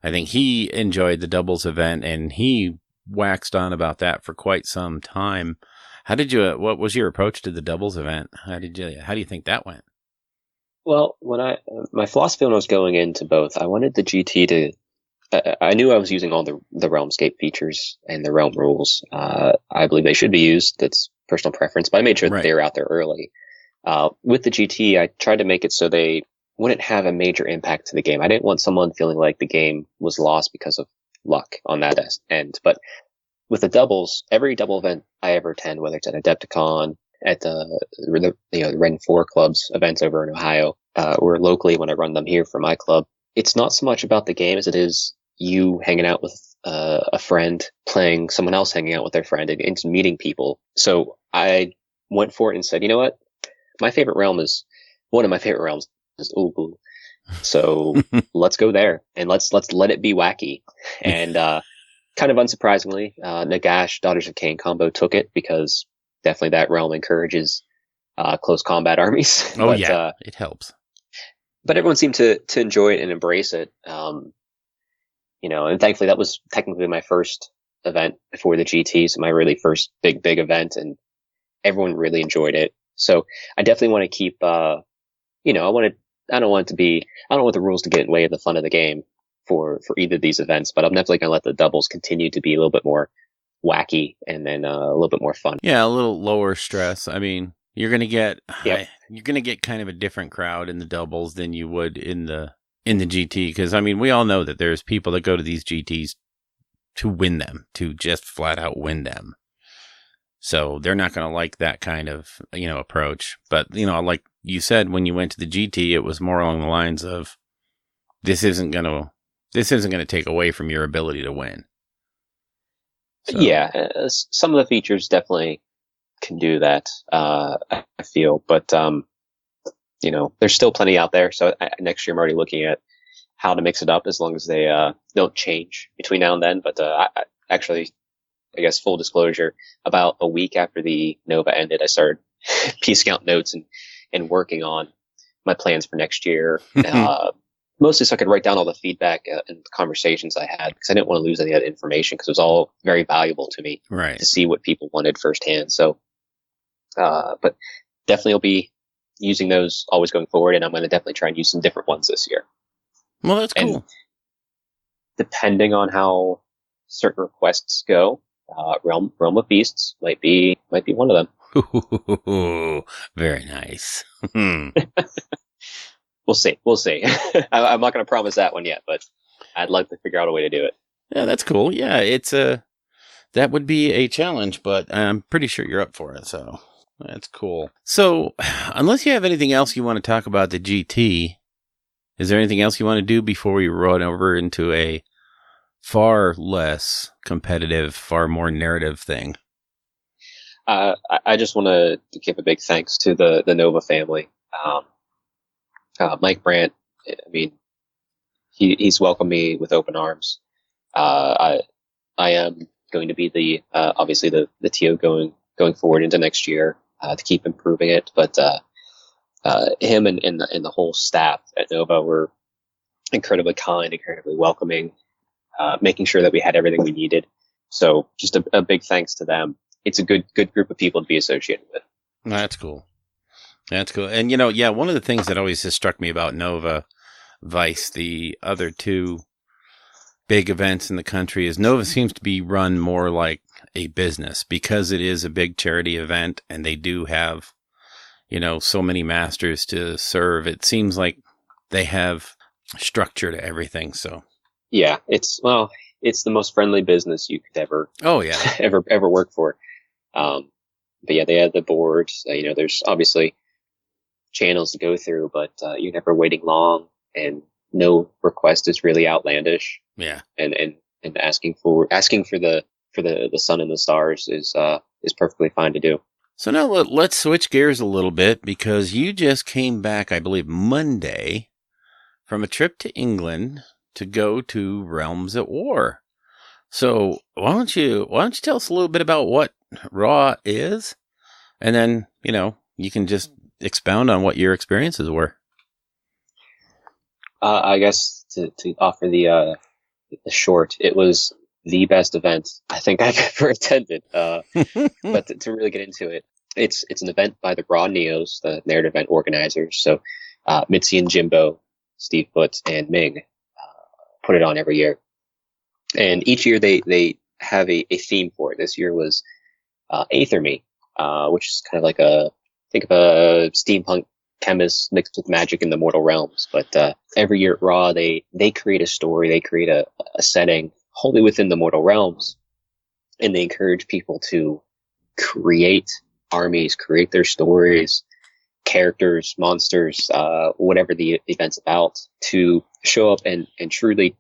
I think he enjoyed the doubles event and he waxed on about that for quite some time. What was your approach to the doubles event? How do you think that went? Well, my philosophy when I was going into both, I wanted the GT to, I knew I was using all the Realmscape features and the Realm rules. I believe they should be used. That's personal preference, but I made sure that they were out there early. With the GT, I tried to make it so they wouldn't have a major impact to the game. I didn't want someone feeling like the game was lost because of luck on that end. But with the doubles, every double event I ever attend, whether it's at Adepticon, at the Ren 4 clubs events over in Ohio, or locally when I run them here for my club, it's not so much about the game as it is you hanging out with a friend, playing someone else hanging out with their friend, and meeting people. So I went for it and said, you know what? One of my favorite realms is Uglu. So let's go there and let's let it be wacky. And kind of unsurprisingly, Nagash, Daughters of Cain combo took it because definitely that realm encourages close combat armies. Oh, yeah, it helps. But everyone seemed to enjoy it and embrace it. And thankfully that was technically my first event before the GT, so my really first big event, and everyone really enjoyed it. So I definitely want to keep, I don't want the rules to get in the way of the fun of the game for either of these events, but I'm definitely going to let the doubles continue to be a little bit more wacky and then a little bit more fun. Yeah, a little lower stress. I mean, you're going to get kind of a different crowd in the doubles than you would in the GT, because I mean, we all know that there's people that go to these GTs to win them, to just flat out win them. So they're not going to like that kind of, approach. But, like you said, when you went to the GT, it was more along the lines of, this isn't going to take away from your ability to win. So. Yeah, some of the features definitely can do that, I feel. But, there's still plenty out there. So next year I'm already looking at how to mix it up as long as they don't change between now and then. But I guess full disclosure, about a week after the Nova ended, I started piecing out notes and working on my plans for next year. Mostly so I could write down all the feedback and conversations I had, because I didn't want to lose any of that information, because it was all very valuable to me to see what people wanted firsthand. So, but definitely I'll be using those always going forward, and I'm going to definitely try and use some different ones this year. Well, that's cool. And depending on how certain requests go, Realm of Beasts might be one of them. Very nice. We'll see. I'm not going to promise that one yet, but I'd like to figure out a way to do it. Yeah, that's cool. Yeah, that would be a challenge, but I'm pretty sure you're up for it, so that's cool. So, unless you have anything else you want to talk about the GT, is there anything else you want to do before we run over into a far less competitive, far more narrative thing? I just want to give a big thanks to the Nova family. Mike Brandt, I mean, he's welcomed me with open arms. I am going to be the obviously the TO going forward into next year to keep improving it. But him and the whole staff at Nova were incredibly kind, incredibly welcoming, making sure that we had everything we needed. So just a big thanks to them. It's a good group of people to be associated with. That's cool. That's cool. And, one of the things that always has struck me about Nova, Vice, the other two big events in the country, is Nova seems to be run more like a business because it is a big charity event and they do have, so many masters to serve. It seems like they have structure to everything. So, yeah, it's the most friendly business you could ever ever work for. But yeah, they had the board. There's obviously channels to go through, but you're never waiting long, and no request is really outlandish. Yeah, and asking for the sun and the stars is perfectly fine to do. So now let's switch gears a little bit, because you just came back, I believe, Monday from a trip to England to go to Realms at War. So why don't you tell us a little bit about what Raw is, and then you can just expound on what your experiences were. I guess to offer the short, it was the best event I think I've ever attended. But to really get into it, it's an event by the Raw Neos, the narrative event organizers. So Mitzi and Jimbo, Steve Foote, and Ming put it on every year. And each year they have a theme for it. This year was Aetherme, which is kind of like think of a steampunk chemist mixed with magic in the mortal realms. But every year at Raw, they create a story, they create a setting wholly within the mortal realms, and they encourage people to create armies, create their stories, characters, monsters, whatever the event's about, to show up and truly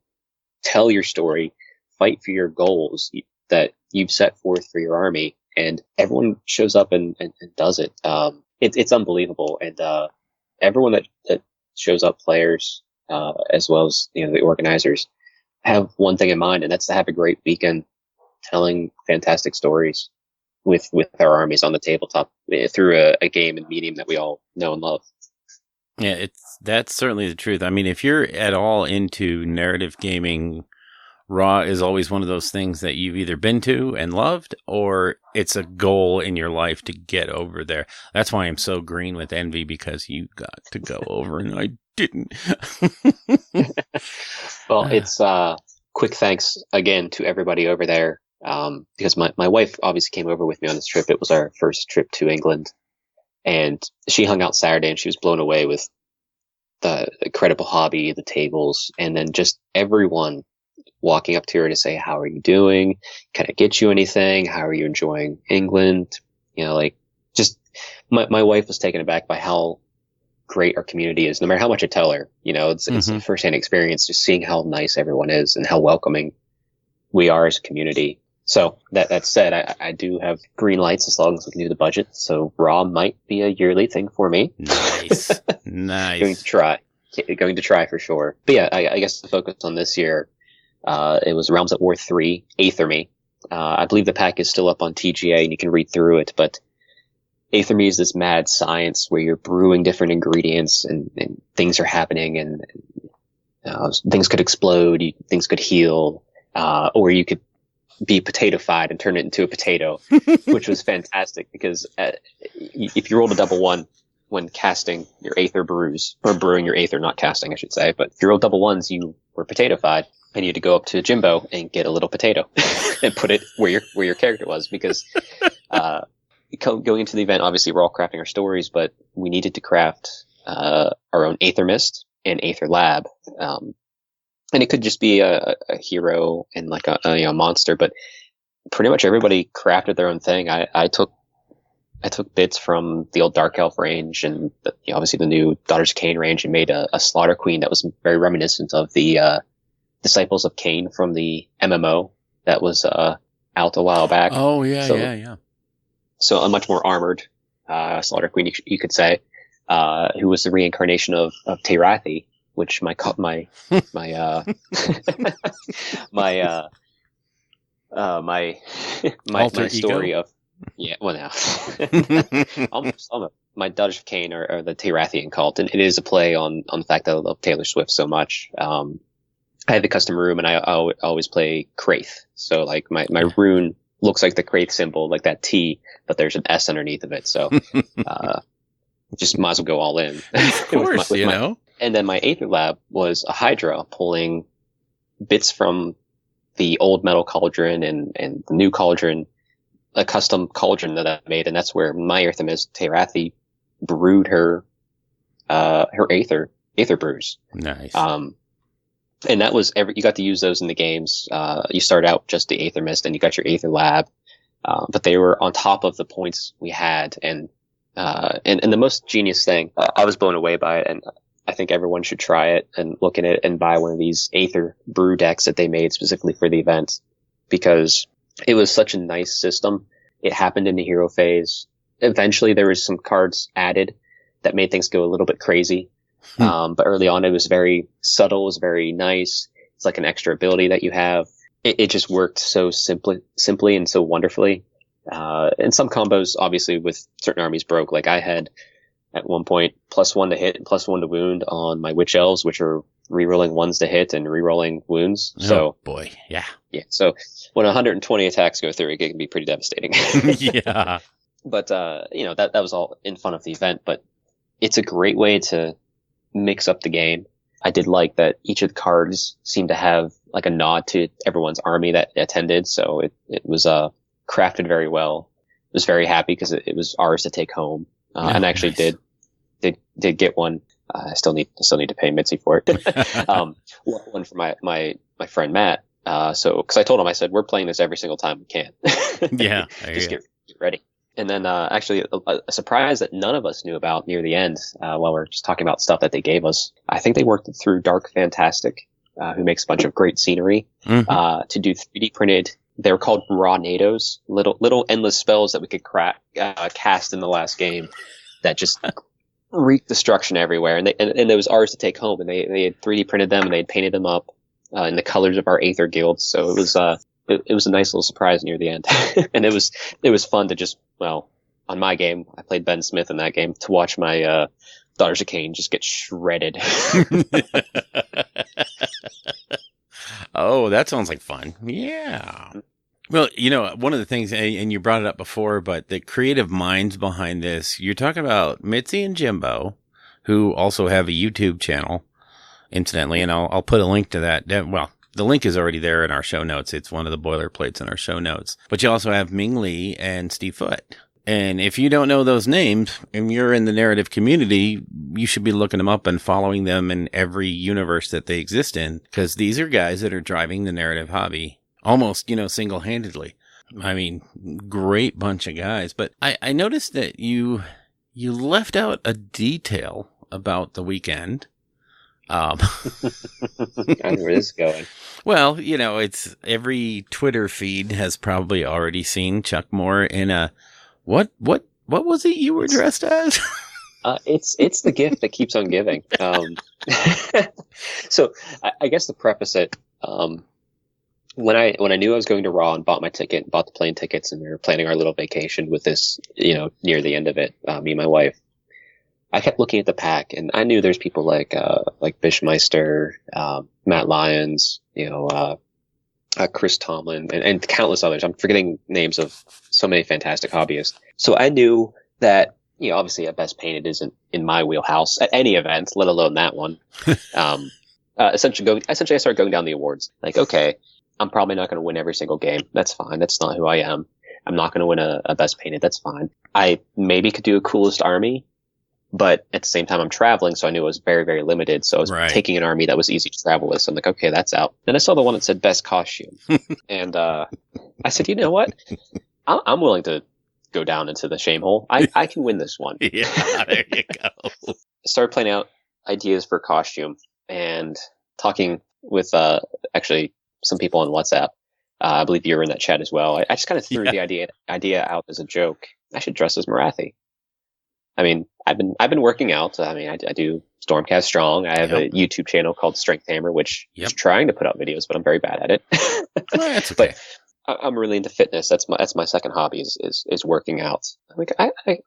tell your story, fight for your goals that you've set forth for your army, and everyone shows up and does it. It's unbelievable, and everyone that shows up, players as well as the organizers, have one thing in mind, and that's to have a great weekend telling fantastic stories with our armies on the tabletop through a game and medium that we all know and love. Yeah, that's certainly the truth. I mean, if you're at all into narrative gaming, Raw is always one of those things that you've either been to and loved, or it's a goal in your life to get over there. That's why I'm so green with envy, because you got to go over and I didn't. Well, it's quick thanks again to everybody over there, because my wife obviously came over with me on this trip. It was our first trip to England, and she hung out Saturday and she was blown away with the incredible hobby, the tables, and then just everyone walking up to her to say, "How are you doing? Can I get you anything? How are you enjoying England?" Just my wife was taken aback by how great our community is. No matter how much I tell her, it's a firsthand experience, just seeing how nice everyone is and how welcoming we are as a community. So that said, I do have green lights as long as we can do the budget. So Raw might be a yearly thing for me. Nice. Nice. Going to try for sure. But yeah, I guess the focus on this year, it was Realms at War 3, Aetherme. I believe the pack is still up on TGA and you can read through it, but Aetherme is this mad science where you're brewing different ingredients and things are happening, and things could explode, things could heal, or you could be potato-fied and turn it into a potato, which was fantastic because if you rolled a double one when casting your Aether brews, or brewing your Aether, not casting, I should say, but if you rolled double ones, you were potato-fied, and you had to go up to Jimbo and get a little potato and put it where your character was, because going into the event, obviously we're all crafting our stories, but we needed to craft our own Aether Mist and Aether Lab. And it could just be a hero and like a monster, but pretty much everybody crafted their own thing. I took bits from the old Dark Elf range and obviously the new Daughters of Cain range and made a Slaughter Queen that was very reminiscent of the Disciples of Cain from the MMO that was out a while back. Oh, yeah, yeah. So a much more armored Slaughter Queen, you could say, who was the reincarnation of Terathi, which my story of now almost my Daughters of Cain are the Terathian cult, and it is a play on the fact that I love Taylor Swift so much. I have the custom room, and I always play Kraith. So like my rune looks like the Kraith symbol, like that T, but there's an S underneath of it. So just might as well go all in. Of course, And then my Aether Lab was a Hydra pulling bits from the old metal cauldron and the new cauldron, a custom cauldron that I made, and that's where my Aether Mist Terathi brewed her Aether brews. Nice. And that was you got to use those in the games. You start out just the Aether Mist, and you got your Aether Lab, but they were on top of the points we had, and the most genius thing, I was blown away by it, and I think everyone should try it and look at it and buy one of these Aether brew decks that they made specifically for the event, because it was such a nice system. It happened in the hero phase. Eventually there was some cards added that made things go a little bit crazy. But early on it was very subtle, it was very nice. It's like an extra ability that you have. It just worked so simply and so wonderfully. And some combos obviously with certain armies broke. Like I had at one point +1 to hit and +1 to wound on my Witch Elves, which are rerolling 1s to hit and rerolling wounds. So boy, yeah. So when 120 attacks go through, it can be pretty devastating. Yeah. But that was all in fun of the event. But it's a great way to mix up the game. I did like that each of the cards seemed to have like a nod to everyone's army that attended. So it was crafted very well. I was very happy because it was ours to take home. And I actually did get one. I still need to pay Mitzi for it. One for my friend Matt. Cause I told him, I said, we're playing this every single time we can. Yeah. Just get ready. And then, actually a surprise that none of us knew about near the end, while we're just talking about stuff that they gave us. I think they worked through Dark Fantastic, who makes a bunch of great scenery, to do 3D printed. They were called raw nados, little endless spells that we could cast in the last game that just wreaked destruction everywhere. And it was ours to take home, and they had 3D printed them and they had painted them up, in the colors of our Aether guild. So it was, it was a nice little surprise near the end. And it was fun to just, on my game, I played Ben Smith in that game, to watch my, Daughters of Cain just get shredded. Oh, that sounds like fun. Yeah. Well, one of the things, and you brought it up before, but the creative minds behind this, you're talking about Mitzi and Jimbo, who also have a YouTube channel, incidentally, and I'll put a link to that. Well, the link is already there in our show notes. It's one of the boilerplates in our show notes. But you also have Ming Lee and Steve Foote. And if you don't know those names and you're in the narrative community, you should be looking them up and following them in every universe that they exist in, because these are guys that are driving the narrative hobby almost, single-handedly. I mean, great bunch of guys. But I noticed that you left out a detail about the weekend. I know where this is going. Well, it's every Twitter feed has probably already seen Chuck Moore in a what was it you were dressed as? It's the gift that keeps on giving. So I guess to preface it, when I knew I was going to Raw and bought the plane tickets, and we were planning our little vacation with this, near the end of it, me and my wife, I kept looking at the pack, and I knew there's people like Bishmeister, Matt Lyons, Chris Tomlin, and countless others. I'm forgetting names of so many fantastic hobbyists. So I knew that, obviously at Best Painted isn't in my wheelhouse at any event, let alone that one. Essentially I started going down the awards. Like, okay, I'm probably not going to win every single game. That's fine. That's not who I am. I'm not going to win a best painted. That's fine. I maybe could do a coolest army, but at the same time I'm traveling, so I knew it was very, very limited. So I was taking an army that was easy to travel with. So I'm like, okay, that's out. Then I saw the one that said best costume. And I said, you know what? I'm willing to go down into the shame hole. I can win this one. Yeah, there you go. Started planning out ideas for costume and talking with actually some people on WhatsApp. I believe you were in that chat as well. I just kind of threw the idea out as a joke. I should dress as Marathi. I mean, I've been working out. I mean, I do Stormcast Strong. I have a YouTube channel called Strength Hammer, which is trying to put out videos, but I'm very bad at it. Well, that's okay. But I'm really into fitness. That's my second hobby is working out. I'm like,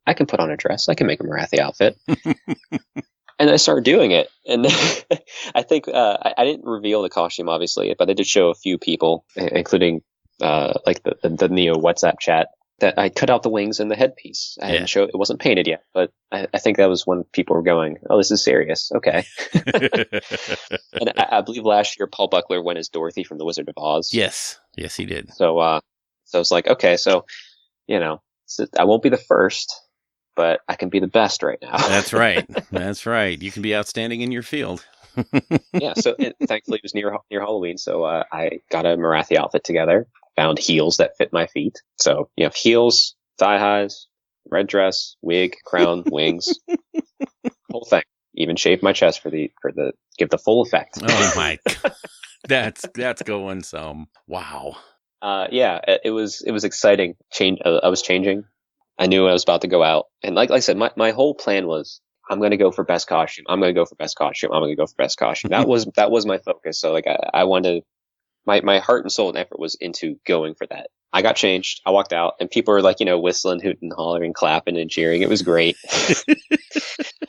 I can put on a dress. I can make a Marathi outfit. And I started doing it. And I think I didn't reveal the costume, obviously, but I did show a few people, including like the Neo WhatsApp chat, that I cut out the wings and the headpiece. I didn't show it wasn't painted yet, but I think that was when people were going, "Oh, this is serious." Okay. And I believe last year Paul Buckler went as Dorothy from The Wizard of Oz. Yes, he did. So I was like, okay, so I won't be the first, but I can be the best right now. That's right. That's right. You can be outstanding in your field. Yeah. So thankfully it was near Halloween, so I got a Marathi outfit together. Found heels that fit my feet. So you have heels, thigh highs, red dress, wig, crown, wings, whole thing. Even shaved my chest for give the full effect. Oh my God. That's going some. Wow. Yeah, it was exciting. I was changing. I knew I was about to go out, and like I said, my whole plan was I'm going to go for best costume. I'm going to go for best costume. I'm going to go for best costume. That was my focus. So like I wanted. My heart and soul and effort was into going for that. I got changed. I walked out, and people were like, whistling, hooting, hollering, clapping, and cheering. It was great.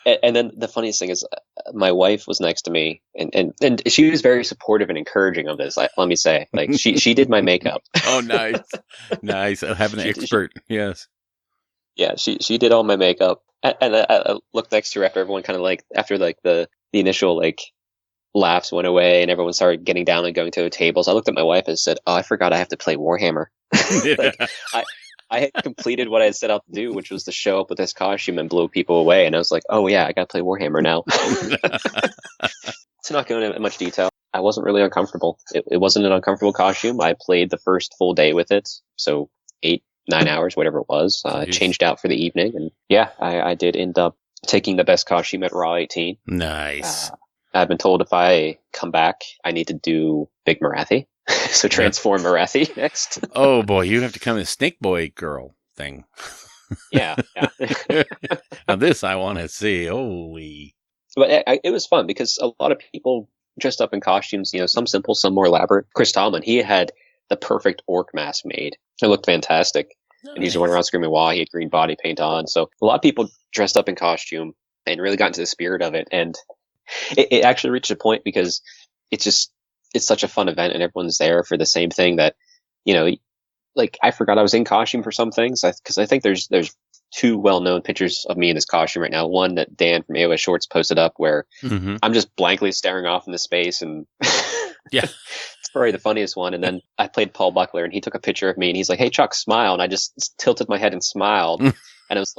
And then the funniest thing is, my wife was next to me, and she was very supportive and encouraging of this. Let me say, like she did my makeup. Oh, nice. Having an expert. Yes. Yeah, she did all my makeup, and I looked next to her after everyone kind of after the initial laughs went away and everyone started getting down and going to the tables. I looked at my wife and said, "Oh, I forgot I have to play Warhammer." I had completed what I had set out to do, which was to show up with this costume and blow people away. And I was like, "Oh yeah, I got to play Warhammer now." To not go into much detail, I wasn't really uncomfortable. It wasn't an uncomfortable costume. I played the first full day with it, so 8-9 hours, whatever it was. Changed out for the evening, and yeah, I did end up taking the best costume at Raw 18. Nice. I've been told if I come back, I need to do Big Marathi. So transform Marathi next. Oh boy, you have to come as Snake Boy girl thing. Yeah. Now this I want to see. Holy. But it was fun because a lot of people dressed up in costumes, some simple, some more elaborate. Chris Tomlin, he had the perfect orc mask made. It looked fantastic. Nice. And he's running around screaming, "Wow!" He had green body paint on. So a lot of people dressed up in costume and really got into the spirit of it. And it actually reached a point because it's such a fun event and everyone's there for the same thing that, like I forgot I was in costume for some things because I think there's two well-known pictures of me in this costume right now. One that Dan from AOS Shorts posted up where I'm just blankly staring off into space and yeah, it's probably the funniest one. And then I played Paul Buckler and he took a picture of me and he's like, "Hey Chuck, smile." And I just tilted my head and smiled and I was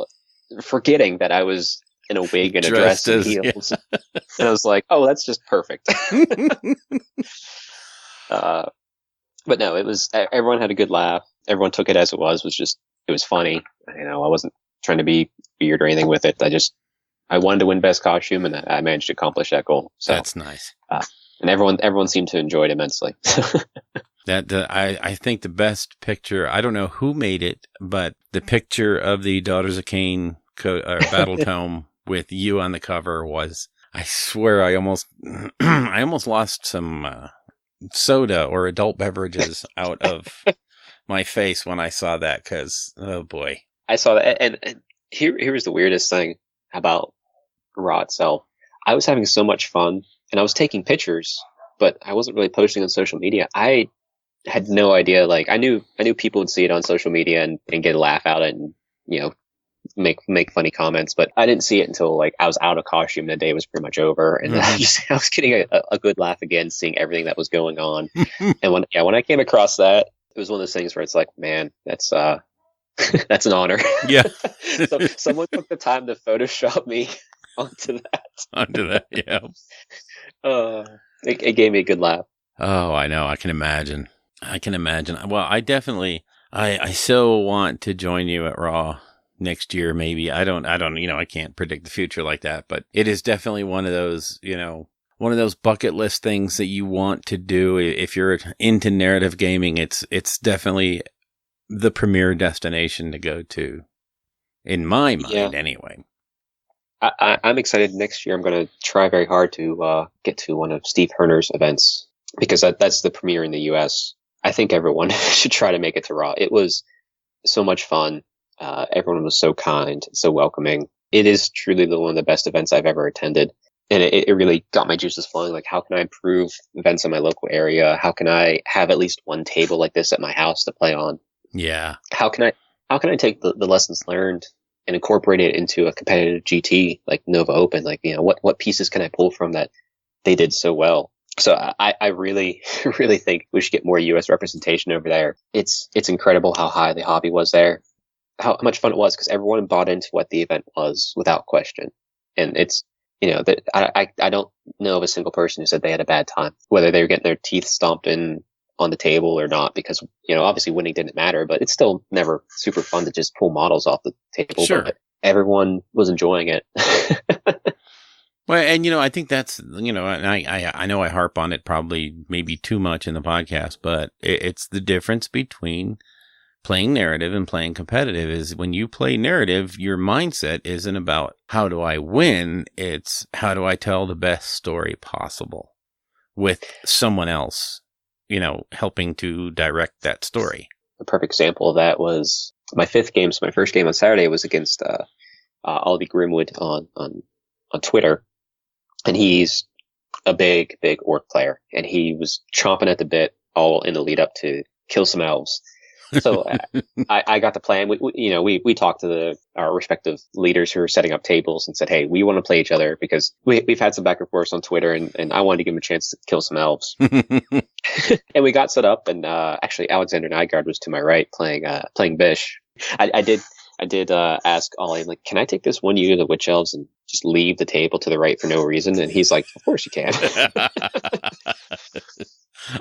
forgetting that I was in a wig and a dress and heels. Yeah. And I was like, "Oh, that's just perfect." But no, it was, everyone had a good laugh. Everyone took it as it was it was funny. I wasn't trying to be weird or anything with it. I wanted to win best costume and I managed to accomplish that goal. So that's nice. And everyone seemed to enjoy it immensely. I think the best picture, I don't know who made it, but the picture of the Daughters of Cain battle tome with you on the cover was, I swear I almost lost some soda or adult beverages out of my face when I saw that because, oh boy. I saw that. And here was the weirdest thing about Raw itself. I was having so much fun and I was taking pictures, but I wasn't really posting on social media. I had no idea. Like I knew people would see it on social media and get a laugh out and, make funny comments, but I didn't see it until I was out of costume. The day was pretty much over, and I was getting a good laugh again, seeing everything that was going on. And when I came across that, it was one of those things where it's like, man, that's That's an honor. Yeah. So someone took the time to Photoshop me onto that. Onto that, yeah. It gave me a good laugh. Oh, I know. I can imagine. Well, I so want to join you at Raw next year, maybe. I don't, I can't predict the future like that, but it is definitely one of those, one of those bucket list things that you want to do. If you're into narrative gaming, it's definitely the premier destination to go to, in my mind, anyway. I'm excited. Next year, I'm going to try very hard to get to one of Steve Herner's events, because that's the premiere in the U.S. I think everyone should try to make it to Raw. It was so much fun. Everyone was so kind, so welcoming. It is truly one of the best events I've ever attended. And it really got my juices flowing. Like, how can I improve events in my local area? How can I have at least one table like this at my house to play on? Yeah. How can I take the lessons learned and incorporate it into a competitive GT like Nova Open? Like, what pieces can I pull from that they did so well? So I really, really think we should get more U.S. representation over there. It's incredible how high the hobby was there, how much fun it was, because everyone bought into what the event was without question. And it's, that I don't know of a single person who said they had a bad time, whether they were getting their teeth stomped in on the table or not, because, obviously winning didn't matter, but it's still never super fun to just pull models off the table. Sure. But everyone was enjoying it. Well, and I think that's, and I know I harp on it probably maybe too much in the podcast, but it's the difference between playing narrative and playing competitive. Is when you play narrative, your mindset isn't about how do I win, it's how do I tell the best story possible with someone else, helping to direct that story. A perfect example of that was my fifth game. So my first game on Saturday was against Ollie Grimwood on Twitter. And he's a big orc player, and he was chomping at the bit all in the lead up to kill some elves. So I got to play, and we talked to our respective leaders who are setting up tables and said, hey, we want to play each other because we've had some back and forth on Twitter, and I wanted to give him a chance to kill some elves. And we got set up, and actually Alexander Nygaard was to my right playing Bish. I did ask Ollie, like, can I take this one unit of Witch Elves and just leave the table to the right for no reason? And he's like, of course you can.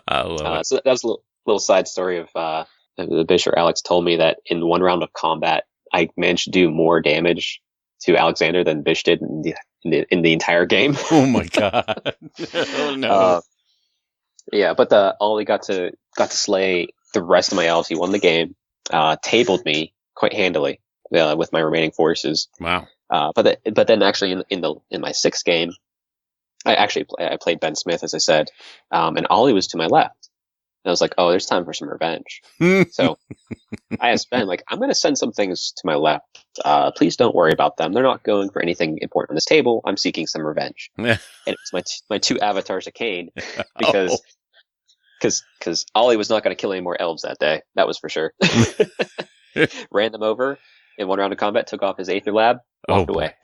I love it. So that was a little side story of the Bish or Alex told me that in one round of combat, I managed to do more damage to Alexander than Bish did in the entire game. Oh my God. Oh no. Yeah, but Ollie got to slay the rest of my elves. He won the game, tabled me quite handily with my remaining forces. Wow. But then actually in my sixth game, I played Ben Smith, as I said, and Ollie was to my left. And I was like, oh, there's time for some revenge. So I asked Ben, like, I'm going to send some things to my left. Please don't worry about them. They're not going for anything important on this table. I'm seeking some revenge. And it was my two avatars of Cain, because because Ollie was not going to kill any more elves that day. That was for sure. Ran them over in one round of combat, took off his Aether Lab, walked away.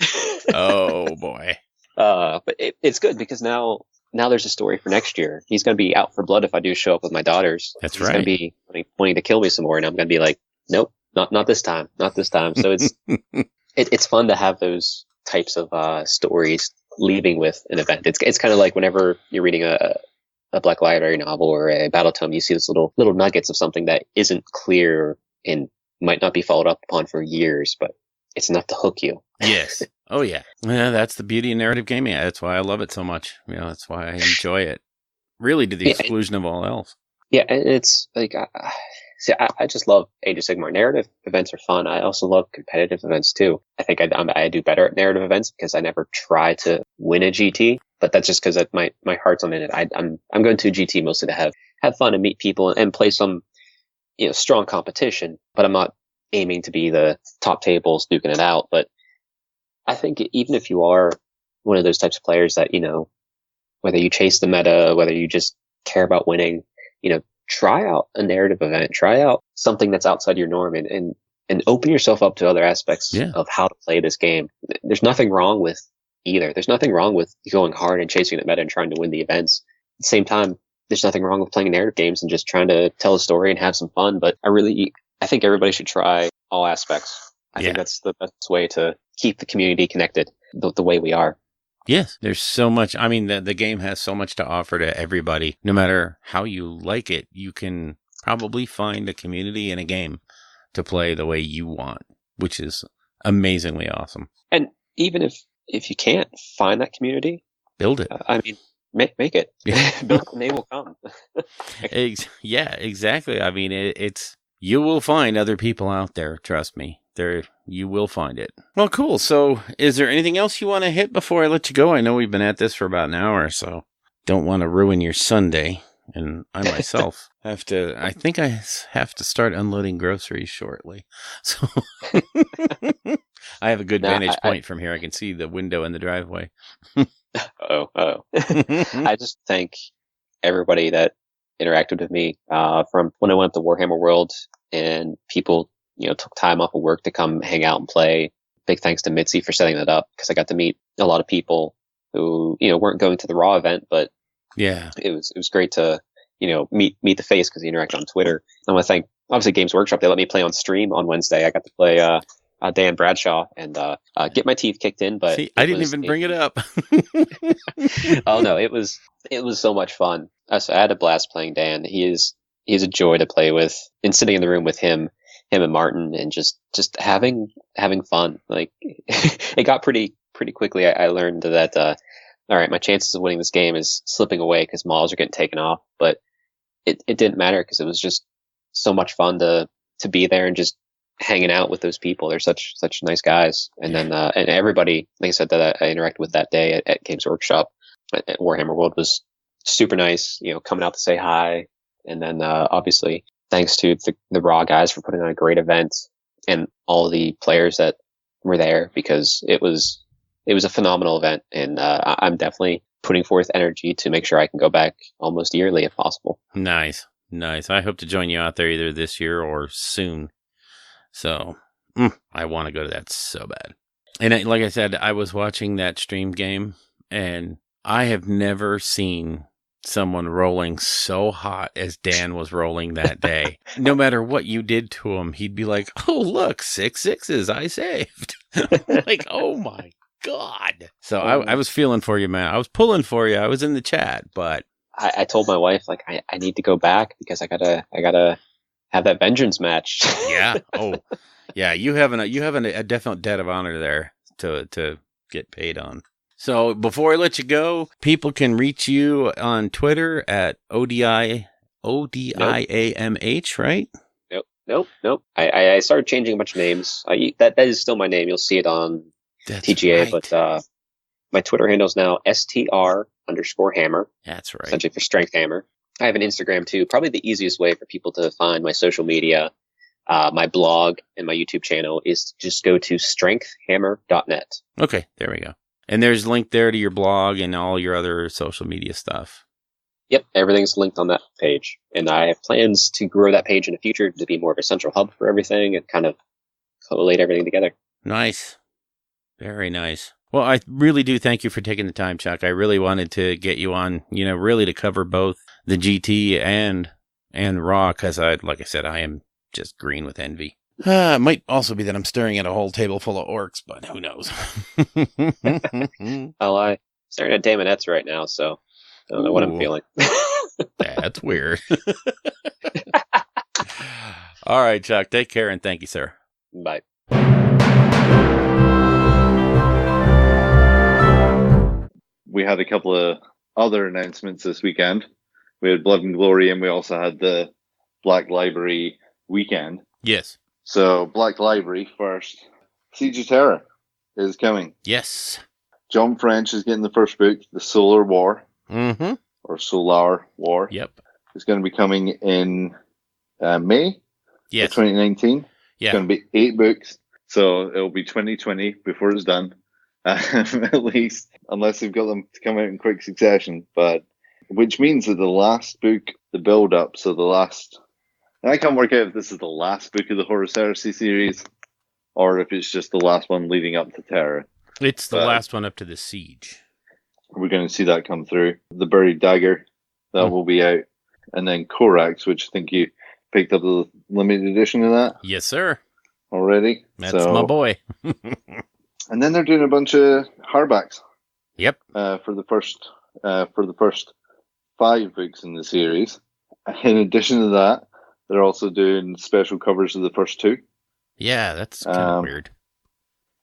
Oh boy. But it's good because now there's a story for next year. He's going to be out for blood if I do show up with my daughters. That's He's right. going to be wanting to kill me some more, and I'm going to be like, nope, not this time, not this time. So it's fun to have those types of stories leaving with an event. It's kind of like whenever you're reading a Black Library novel or a battle tome, you see this little nuggets of something that isn't clear and might not be followed up upon for years, but it's enough to hook you. Yes. Oh yeah. Yeah, that's the beauty of narrative gaming. That's why I love it so much. That's why I enjoy it. Really, to the exclusion of all else. Yeah, and it's like, I just love Age of Sigmar. Narrative events are fun. I also love competitive events too. I think I do better at narrative events because I never try to win a GT, but that's just because my heart's on it. I'm going to a GT mostly to have fun and meet people and play some strong competition, but I'm not aiming to be the top tables duking it out. But I think even if you are one of those types of players that, whether you chase the meta, whether you just care about winning, try out a narrative event, try out something that's outside your norm and open yourself up to other aspects of how to play this game. There's nothing wrong with either. There's nothing wrong with going hard and chasing the meta and trying to win the events. At the same time, there's nothing wrong with playing narrative games and just trying to tell a story and have some fun. But I think everybody should try all aspects. I think that's the best way to keep the community connected the way we are. Yes, there's so much. I mean, the game has so much to offer to everybody. No matter how you like it, you can probably find a community in a game to play the way you want, which is amazingly awesome. And even if you can't find that community, build it. I mean, make it. Build it and they will come. Yeah, exactly. I mean, it's you will find other people out there. Trust me. You will find it. Well, cool. So is there anything else you want to hit before I let you go? I know we've been at this for about an hour, so don't want to ruin your Sunday. And I myself I think I have to start unloading groceries shortly. So I have a good vantage point from here. I can see the window in the driveway. I just thank everybody that interacted with me from when I went to Warhammer World, and people, took time off of work to come hang out and play. Big thanks to Mitzi for setting that up, because I got to meet a lot of people who, weren't going to the Raw event, but yeah, it was great to, meet the face because he interacted on Twitter. I want to thank, obviously, Games Workshop. They let me play on stream on Wednesday. I got to play Dan Bradshaw and get my teeth kicked in. But see, I didn't even bring it up. Oh no, it was so much fun. I had a blast playing Dan. He's a joy to play with, and sitting in the room with him and Martin, and just having fun. Like it got pretty quickly. I learned that all right, my chances of winning this game is slipping away because models are getting taken off. But it didn't matter because it was just so much fun to be there and just hanging out with those people. They're such nice guys. And then and everybody, like I said, that I interacted with that day at Games Workshop at Warhammer World was super nice. Coming out to say hi, and then obviously thanks to the Raw guys for putting on a great event, and all the players that were there, because it was a phenomenal event, and I'm definitely putting forth energy to make sure I can go back almost yearly if possible. Nice. I hope to join you out there either this year or soon. So I want to go to that so bad. And like I said, I was watching that stream game, and I have never seen someone rolling so hot as Dan was rolling that day. No matter what you did to him, he'd be like, "Oh, look, 6 6s I saved." Like, oh my God. So I was feeling for you, man. I was pulling for you. I was in the chat, but I told my wife, like, I need to go back because I gotta have that vengeance match. Yeah. Oh, yeah. You have a definite debt of honor there to get paid on. So before I let you go, people can reach you on Twitter at ODIAMH, right? Nope. I started changing a bunch of names. That is still my name. You'll see it on TGA, right. But my Twitter handle is now STR_hammer. That's right. Essentially for Strength Hammer. I have an Instagram too. Probably the easiest way for people to find my social media, my blog, and my YouTube channel is just go to strengthhammer.net. Okay, there we go. And there's a link there to your blog and all your other social media stuff. Yep, everything's linked on that page. And I have plans to grow that page in the future to be more of a central hub for everything and kind of collate everything together. Nice. Very nice. Well, I really do thank you for taking the time, Chuck. I really wanted to get you on, really to cover both the GT and Raw, because like I said, I am just green with envy. It might also be that I'm staring at a whole table full of orcs, but who knows? Well, I'm staring at Daemonettes right now, so I don't know what I'm feeling. That's weird. All right, Chuck, take care, and thank you, sir. Bye. We had a couple of other announcements this weekend. We had Blood and Glory, and we also had the Black Library weekend. Yes. So, Black Library first. Siege of Terra is coming. Yes. John French is getting the first book, The Solar War. Mm-hmm. Or Solar War. Yep. It's going to be coming in May. Yes. 2019. Yeah. It's going to be 8 books. So, it'll be 2020 before it's done. At least, unless they've got them to come out in quick succession. But which means that the last book, the build-up, so the last... I can't work out if this is the last book of the Horus Heresy series, or if it's just the last one leading up to Terra. It's the last one up to the Siege. We're going to see that come through. The Buried Dagger, that will be out. And then Corax, which I think you picked up the limited edition of that. Yes, sir. already. That's my boy. And then they're doing a bunch of hardbacks. Yep. For the first 5 books in the series. In addition to that, they're also doing special covers of the first 2. Yeah, that's kind of weird.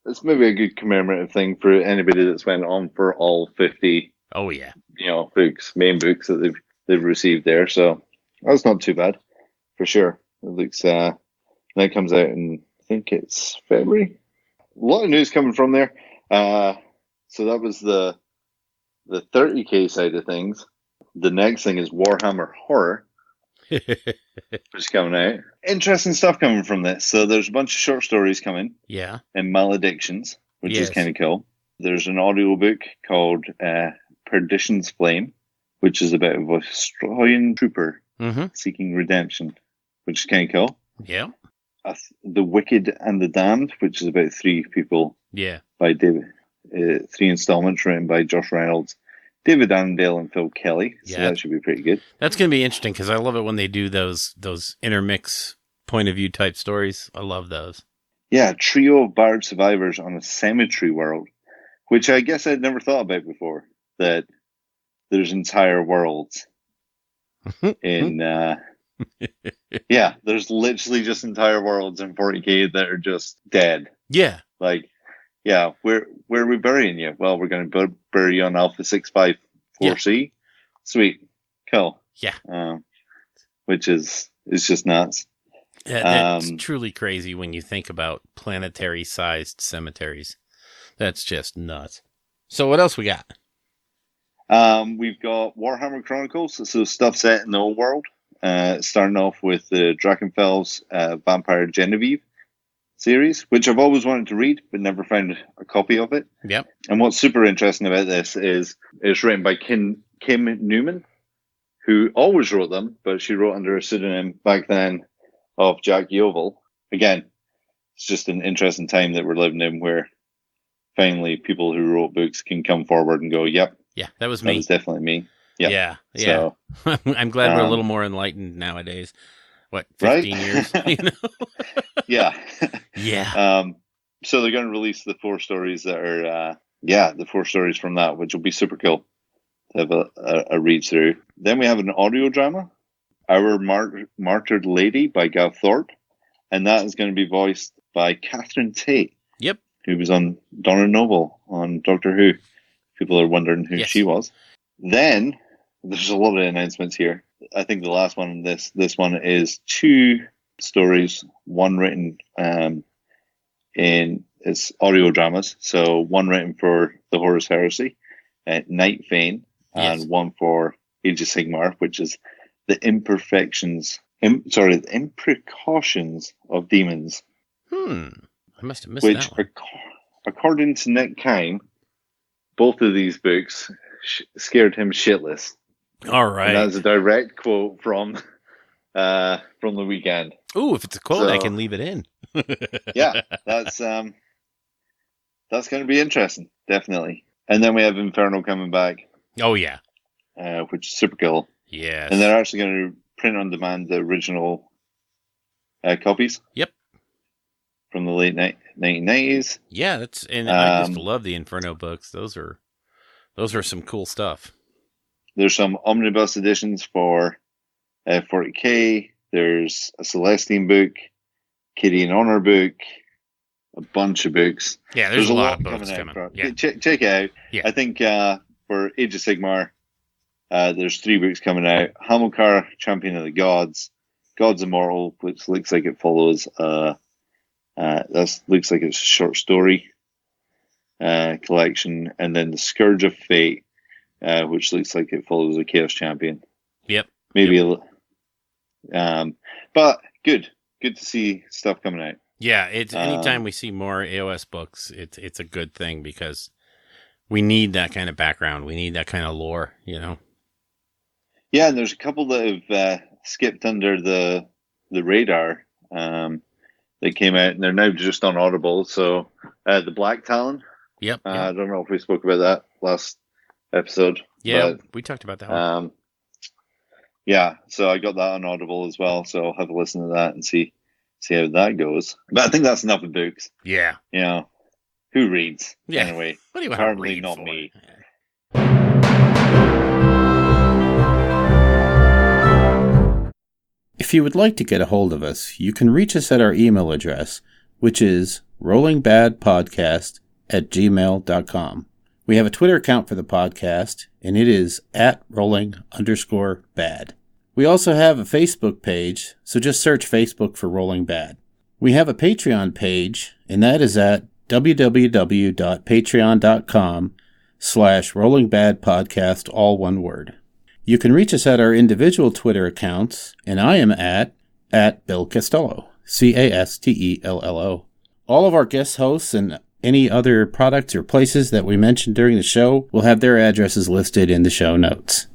It's maybe a good commemorative thing for anybody that's went on for all 50. Oh yeah. Main books that they've received there. So that's not too bad, for sure. It looks that comes out in, I think it's February. A lot of news coming from there. So that was the 30K side of things. The next thing is Warhammer Horror, which is coming out. Interesting stuff coming from this. So there's a bunch of short stories coming. Yeah. And Maledictions, which is kind of cool. There's an audiobook called Perdition's Flame, which is about a Australian trooper seeking redemption, which is kind of cool. Yeah. The Wicked and the Damned, which is about 3 people. Yeah. By David. 3 installments written by Josh Reynolds, David Annandale, and Phil Kelly. So that should be pretty good. That's going to be interesting because I love it when they do those intermix point of view type stories. I love those. Yeah, trio of barred survivors on a cemetery world, which I guess I'd never thought about before. That there's entire worlds in. There's literally just entire worlds in 40K that are just dead. Yeah. Like, yeah, where are we burying you? Well, we're going to bury you on Alpha 654C. Yeah. Sweet. Cool. Yeah. Which is just nuts. Yeah, it's truly crazy when you think about planetary-sized cemeteries. That's just nuts. So what else we got? We've got Warhammer Chronicles, so stuff set in the old world. Starting off with the Drakenfels Vampire Genevieve series, which I've always wanted to read, but never found a copy of it. Yep. And what's super interesting about this is it's written by Kim Newman, who always wrote them, but she wrote under a pseudonym back then of Jack Yovel. Again, it's just an interesting time that we're living in where finally people who wrote books can come forward and go, yep. Yeah, that was me. That was definitely me. Yep. Yeah. So, I'm glad we're a little more enlightened nowadays. What, 15 years? Yeah. Yeah. So they're going to release the 4 stories that are, the 4 stories from that, which will be super cool to have a read through. Then we have an audio drama, Our Martyred Lady by Gav Thorpe, and that is going to be voiced by Catherine Tate. Yep. Who was on Donna Noble on Doctor Who. People are wondering who she was. Then there's a lot of announcements here. I think the last one, this one is 2 stories, one written in its audio dramas. So one written for the Horus Heresy, Night Fane, and one for Age of Sigmar, which is the the Imprecautions of Demons. I must have missed that one. According to Nick Kime, both of these books scared him shitless. All right. And that's a direct quote from the weekend. Ooh, if it's a quote, I can leave it in. Yeah, that's going to be interesting, definitely. And then we have Inferno coming back. Oh, yeah. Which is super cool. Yes. And they're actually going to print on demand the original copies. Yep. From the late 1990s. Yeah, I used to love the Inferno books. Those are some cool stuff. There's some omnibus editions for 40K. There's a Celestine book, Kitty and Honor book, a bunch of books. Yeah, there's a lot of books coming out. Yeah. Check it out. Yeah. I think for Age of Sigmar, there's 3 books coming out. Hamilcar, Champion of the Gods, Gods Immortal, which looks like it follows looks like it's a short story collection, and then the Scourge of Fate, which looks like it follows a Chaos Champion. Yep. Maybe but good to see stuff coming out. Yeah, it's anytime we see more AOS books, it's a good thing because we need that kind of background. We need that kind of lore, Yeah, and there's a couple that have skipped under the radar. They came out and they're now just on Audible. So the Black Talon. Yep. I don't know if we spoke about that last episode. Yeah, we talked about that one. Yeah, so I got that on Audible as well. So I'll have a listen to that and see see how that goes. But I think that's enough of books. Yeah. You know, who reads? Yeah. Anyway, What do you want to apparently read not for? me. If you would like to get a hold of us, you can reach us at our email address, which is rollingbadpodcast@gmail.com. We have a Twitter account for the podcast, and it is @rolling_bad. We also have a Facebook page, so just search Facebook for Rolling Bad. We have a Patreon page, and that is at www.patreon.com/rollingbadpodcast, all one word. You can reach us at our individual Twitter accounts, and I am at Bill Costello, Castello. All of our guest hosts and any other products or places that we mentioned during the show will have their addresses listed in the show notes.